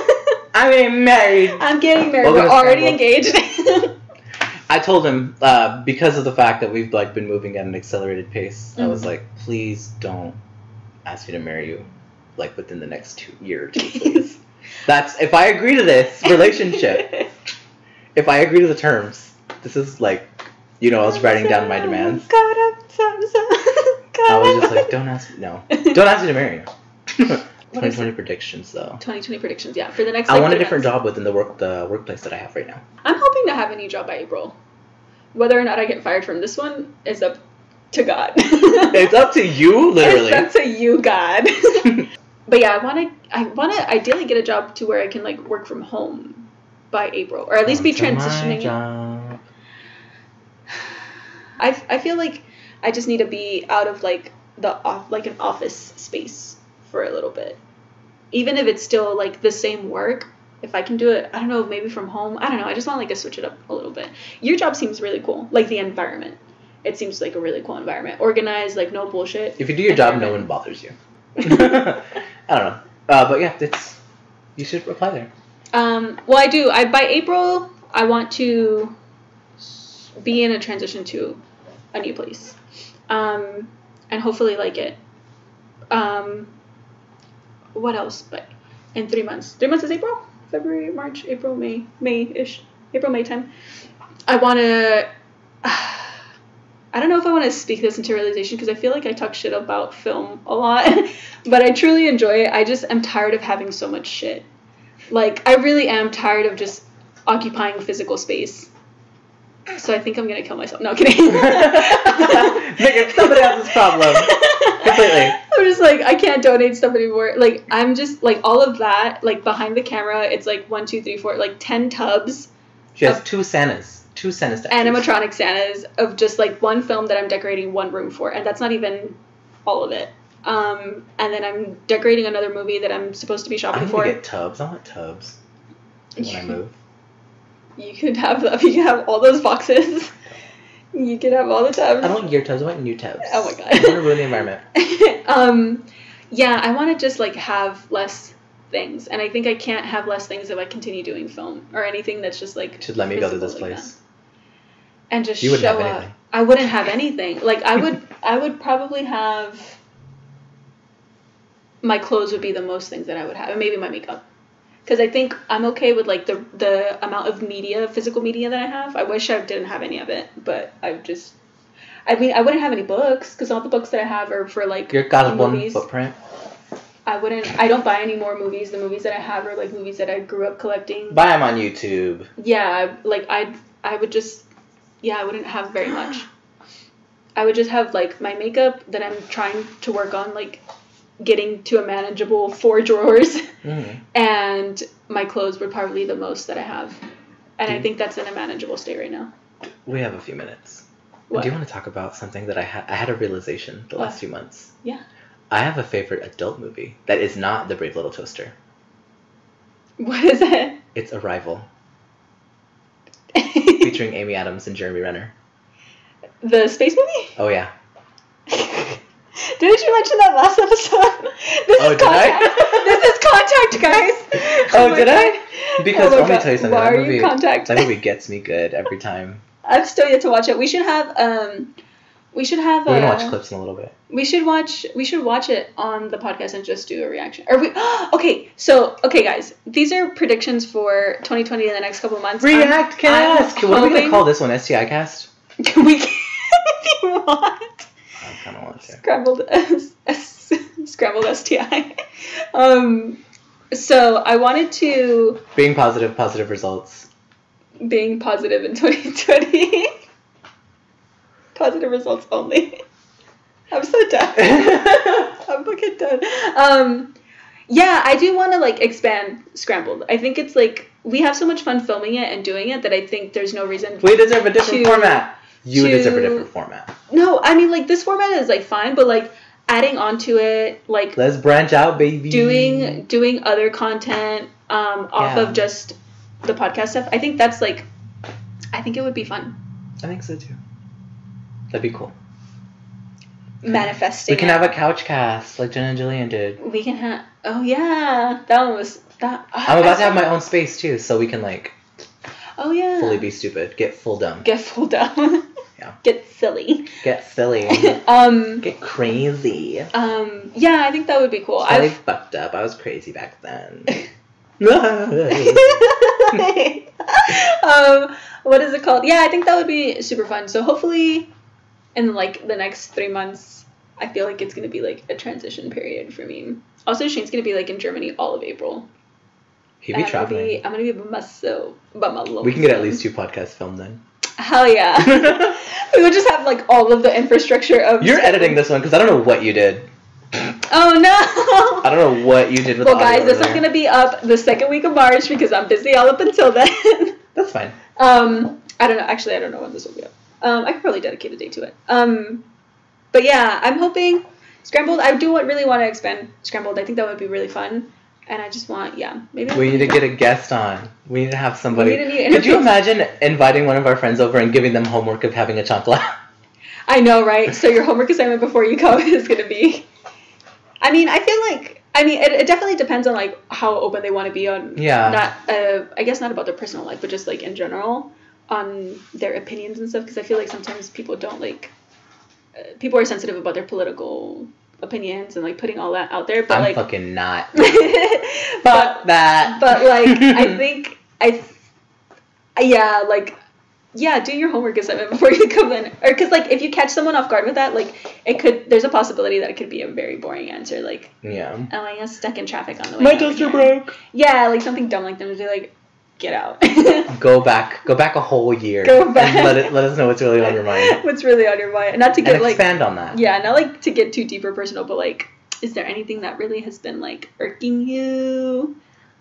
I'm getting married. I'm getting married. We're already engaged. I told him, because of the fact that we've like been moving at an accelerated pace, I was like, please don't ask me to marry you like within the next 2 years, please. That's if I agree to this relationship, if I agree to the terms, this is like, I was writing down my demands. I was just like, don't ask me to marry you. 2020 predictions, though. 2020 predictions, yeah, for the next. I want a different job within the workplace that I have right now. I'm hoping to have a new job by April. Whether or not I get fired from this one is up to God. It's up to you, literally. It's up to you, God. But yeah, I want to ideally get a job to where I can like work from home by April, or at least be transitioning. My job. I feel like I just need to be out of like an office space for a little bit, even if it's still like the same work. If I can do it, I don't know, maybe from home. I don't know. I just want like to switch it up a little bit. Your job seems really cool, like the environment. It seems like a really cool environment, organized, like no bullshit. If you do your job, no one bothers you. I don't know, but yeah, you should apply there. Well, I do. By April, I want to be in a transition to a new place, and hopefully like it. What else? But in 3 months. 3 months is April, February, March, April, May-ish, April, May time. I want to. I don't know if I want to speak this into realization because I feel like I talk shit about film a lot, but I truly enjoy it. I just am tired of having so much shit. Like, I really am tired of just occupying physical space. So I think I'm going to kill myself. No, kidding. Make it somebody else's problem. Completely. I'm just like, I can't donate stuff anymore. Like, I'm just, like, all of that, like, behind the camera, it's like 1, 2, 3, 4, like 10 tubs. She has two Santas statues. Animatronic Santas of just, like, one film that I'm decorating one room for. And that's not even all of it. And then I'm decorating another movie that I'm supposed to be shopping for. I want tubs. I want tubs when I move. You could have all those boxes. You could have all the tubs. I don't want gear tubs. I want new tubs. Oh my god. I want to ruin the environment. Yeah, I want to just like have less things, and I think I can't have less things if I continue doing film or anything that's just like. Should let me go to this place. And just show up. Anything. I wouldn't have anything. Like I would probably have. My clothes would be the most things that I would have, and maybe my makeup. Because I think I'm okay with, like, the amount of media, physical media that I have. I wish I didn't have any of it, but I wouldn't have any books, because all the books that I have are for, like, your God of One footprint? I don't buy any more movies. The movies that I have are, like, movies that I grew up collecting. Buy them on YouTube. Yeah, like, I would just, I wouldn't have very much. I would just have, like, my makeup that I'm trying to work on, like, getting to a manageable 4 drawers, and my clothes would probably be the most that I have, and I think that's in a manageable state right now. We have a few minutes. What? Do you want to talk about something that I had a realization the last few months? Yeah. I have a favorite adult movie that is not The Brave Little Toaster. What is it? It's Arrival, featuring Amy Adams and Jeremy Renner. The space movie? Oh yeah. Didn't you mention that last episode? This is Contact, guys. Oh, did I? Because let me tell you something. Why are you Contact? That movie gets me good every time. I've still yet to watch it. We should have. We're gonna watch clips in a little bit. We should watch it on the podcast and just do a reaction. Okay, guys. These are predictions for 2020 in the next couple of months. React cast. What are we gonna call this one? STI cast. We can if you want. I kind of want to. Scrambled STI. So I wanted to. Being positive results. Being positive in 2020. Positive results only. I'm so done. I'm fucking done. Yeah, I do want to like expand Scrambled. I think it's like we have so much fun filming it and doing it that I think there's no reason. We deserve a different format. You deserve a different format. No, I mean like this format is like fine, but like adding onto it, like let's branch out, baby. Doing other content off of just the podcast stuff. I think that's like, I think it would be fun. I think so too. That'd be cool. Manifesting. We can have a couch cast like Jen and Jillian did. We can have. Oh yeah, that one was that. I'm about to have my own space too, so we can like. Oh yeah. Fully be stupid. Get full dumb. Get full dumb. Yeah. Get silly. Get silly. Get crazy. Yeah, I think that would be cool. I fucked up. I was crazy back then. What is it called? Yeah, I think that would be super fun. So hopefully, in like the next 3 months, I feel like it's gonna be like a transition period for me. Also, Shane's gonna be like in Germany all of April. He'd be traveling. I'm gonna be by myself, by my local. We can get at least 2 podcasts filmed then. Hell yeah. We would just have like all of the infrastructure of. You're editing this one because I don't know what you did. Oh no! I don't know what you did with. Well, guys, this is gonna be up the second week of March because I'm busy all up until then. That's fine. I don't know. Actually, I don't know when this will be up. I could probably dedicate a day to it. But yeah, I'm hoping Scrambled. I do really want to expand Scrambled. I think that would be really fun. And I just want, maybe. We need to get a guest on. We need to have somebody. We need an Could you imagine inviting one of our friends over and giving them homework of having a chancla? I know, right? So your homework assignment before you come is going to be. I mean, I feel like. I mean, it definitely depends on like how open they want to be on. Yeah. Not. I guess not about their personal life, but just like in general on their opinions and stuff. Because I feel like sometimes people don't like. People are sensitive about their political opinions and like putting all that out there, but I'm like fucking not. Fuck that. But like I think do your homework assignment before you come in, or because like if you catch someone off guard with that, like there's a possibility that it could be a very boring answer, like oh I got stuck in traffic on the way. My toaster broke. Yeah, like something dumb like them to be like, get out. Go back a whole year. Go back. And let us know what's really on your mind. What's really on your mind? Not to get and expand on that. Yeah, not like to get too deep or personal, but like, is there anything that really has been like irking you?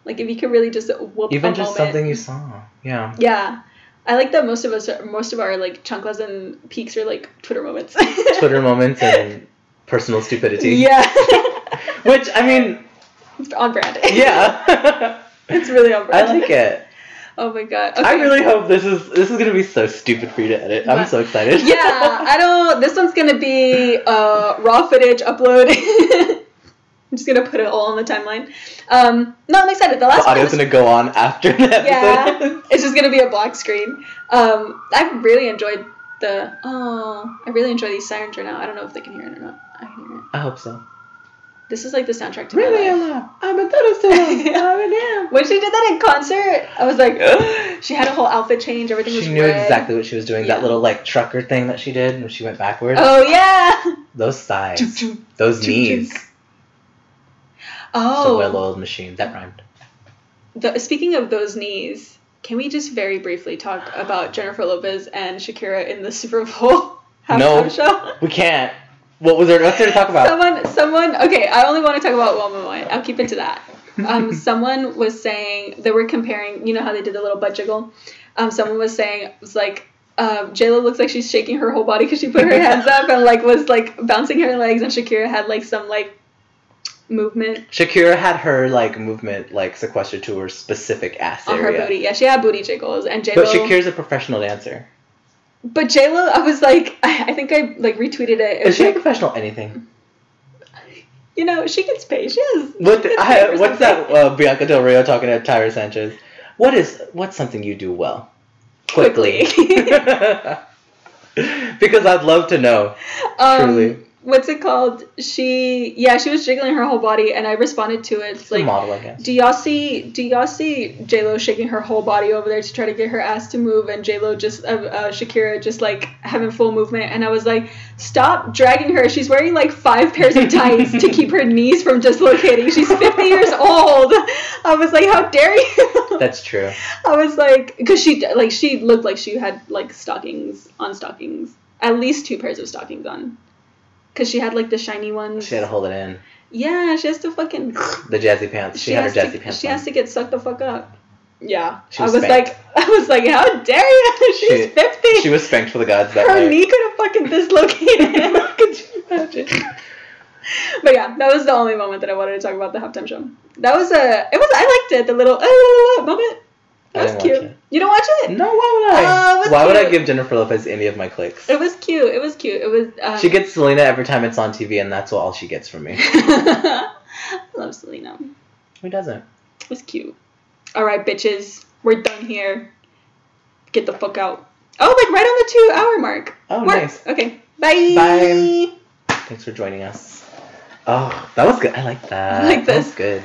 Like if you could really just whoop even a just moment. something you saw. Yeah. Yeah. I like that most of our like chanclas and peaks are like Twitter moments. Twitter moments and personal stupidity. Yeah. Which I mean, it's on brand. Yeah. It's really on brand. I like it. Oh my god. Okay. I really hope this is gonna be so stupid for you to edit. I'm so excited. Yeah, this one's gonna be raw footage upload. I'm just gonna put it all on the timeline. No, I'm excited. The audio's gonna go on after the episode. Yeah, it's just gonna be a black screen. I really enjoyed these sirens right now. I don't know if they can hear it or not. I can hear it. I hope so. This is like the soundtrack to really my life. I'm a Thursday. When she did that in concert, I was like, she had a whole outfit change. Everything was red. She knew exactly what she was doing. Yeah. That little like trucker thing that she did when she went backwards. Oh yeah. Those thighs. Those knees. Oh. The well-oiled machine. That rhymed. Speaking of those knees, can we just very briefly talk about Jennifer Lopez and Shakira in the Super Bowl halftime show? We can't. What's there to talk about? Someone. Okay, I only want to talk about one moment. I'll keep it to that. Someone was saying they were comparing. You know how they did the little butt jiggle. Someone was saying it was like J-Lo looks like she's shaking her whole body because she put her hands up and like was like bouncing her legs, and Shakira had like some like movement. Shakira had her like movement like sequestered to her specific ass area. On her booty. Yeah, she had booty jiggles, and J-Lo. But Shakira's a professional dancer. But J-Lo, I was like, I think I like retweeted it. Is she a professional anything? You know, she gets paid. She has. What's that? Bianca Del Rio talking to Tyra Sanchez. What's something you do well? Quickly. Because I'd love to know. Truly. What's it called? She was jiggling her whole body, and I responded to it. It's like, a model, I guess. Do y'all see J-Lo shaking her whole body over there to try to get her ass to move, and J-Lo just Shakira just like having full movement, and I was like, stop dragging her. She's wearing like 5 pairs of tights to keep her knees from dislocating. She's 50 years old. I was like, how dare you? That's true. I was like, because she looked like she had like stockings, at least 2 pairs of stockings on. Because she had, like, the shiny ones. She had to hold it in. Yeah, she has to fucking... The jazzy pants. She had her jazzy pants She has to get sucked the fuck up. Yeah. I was like, how dare you? She's 50. She was spanked for the gods that Her night. knee could have fucking dislocated. Could you imagine? But yeah, that was the only moment that I wanted to talk about the halftime show. That was I liked it. The little moment. That was cute. You don't watch it? No, why would I? Why would I give Jennifer Lopez any of my clicks? It was cute. It was cute. It was. She gets Selena every time it's on TV, and that's all she gets from me. Love Selena. Who doesn't? It was cute. All right, bitches, we're done here. Get the fuck out. Oh, like right on the 2-hour mark. Oh, nice. Okay. Bye. Bye. Thanks for joining us. Oh, that was good. I like that. I like this. That was good.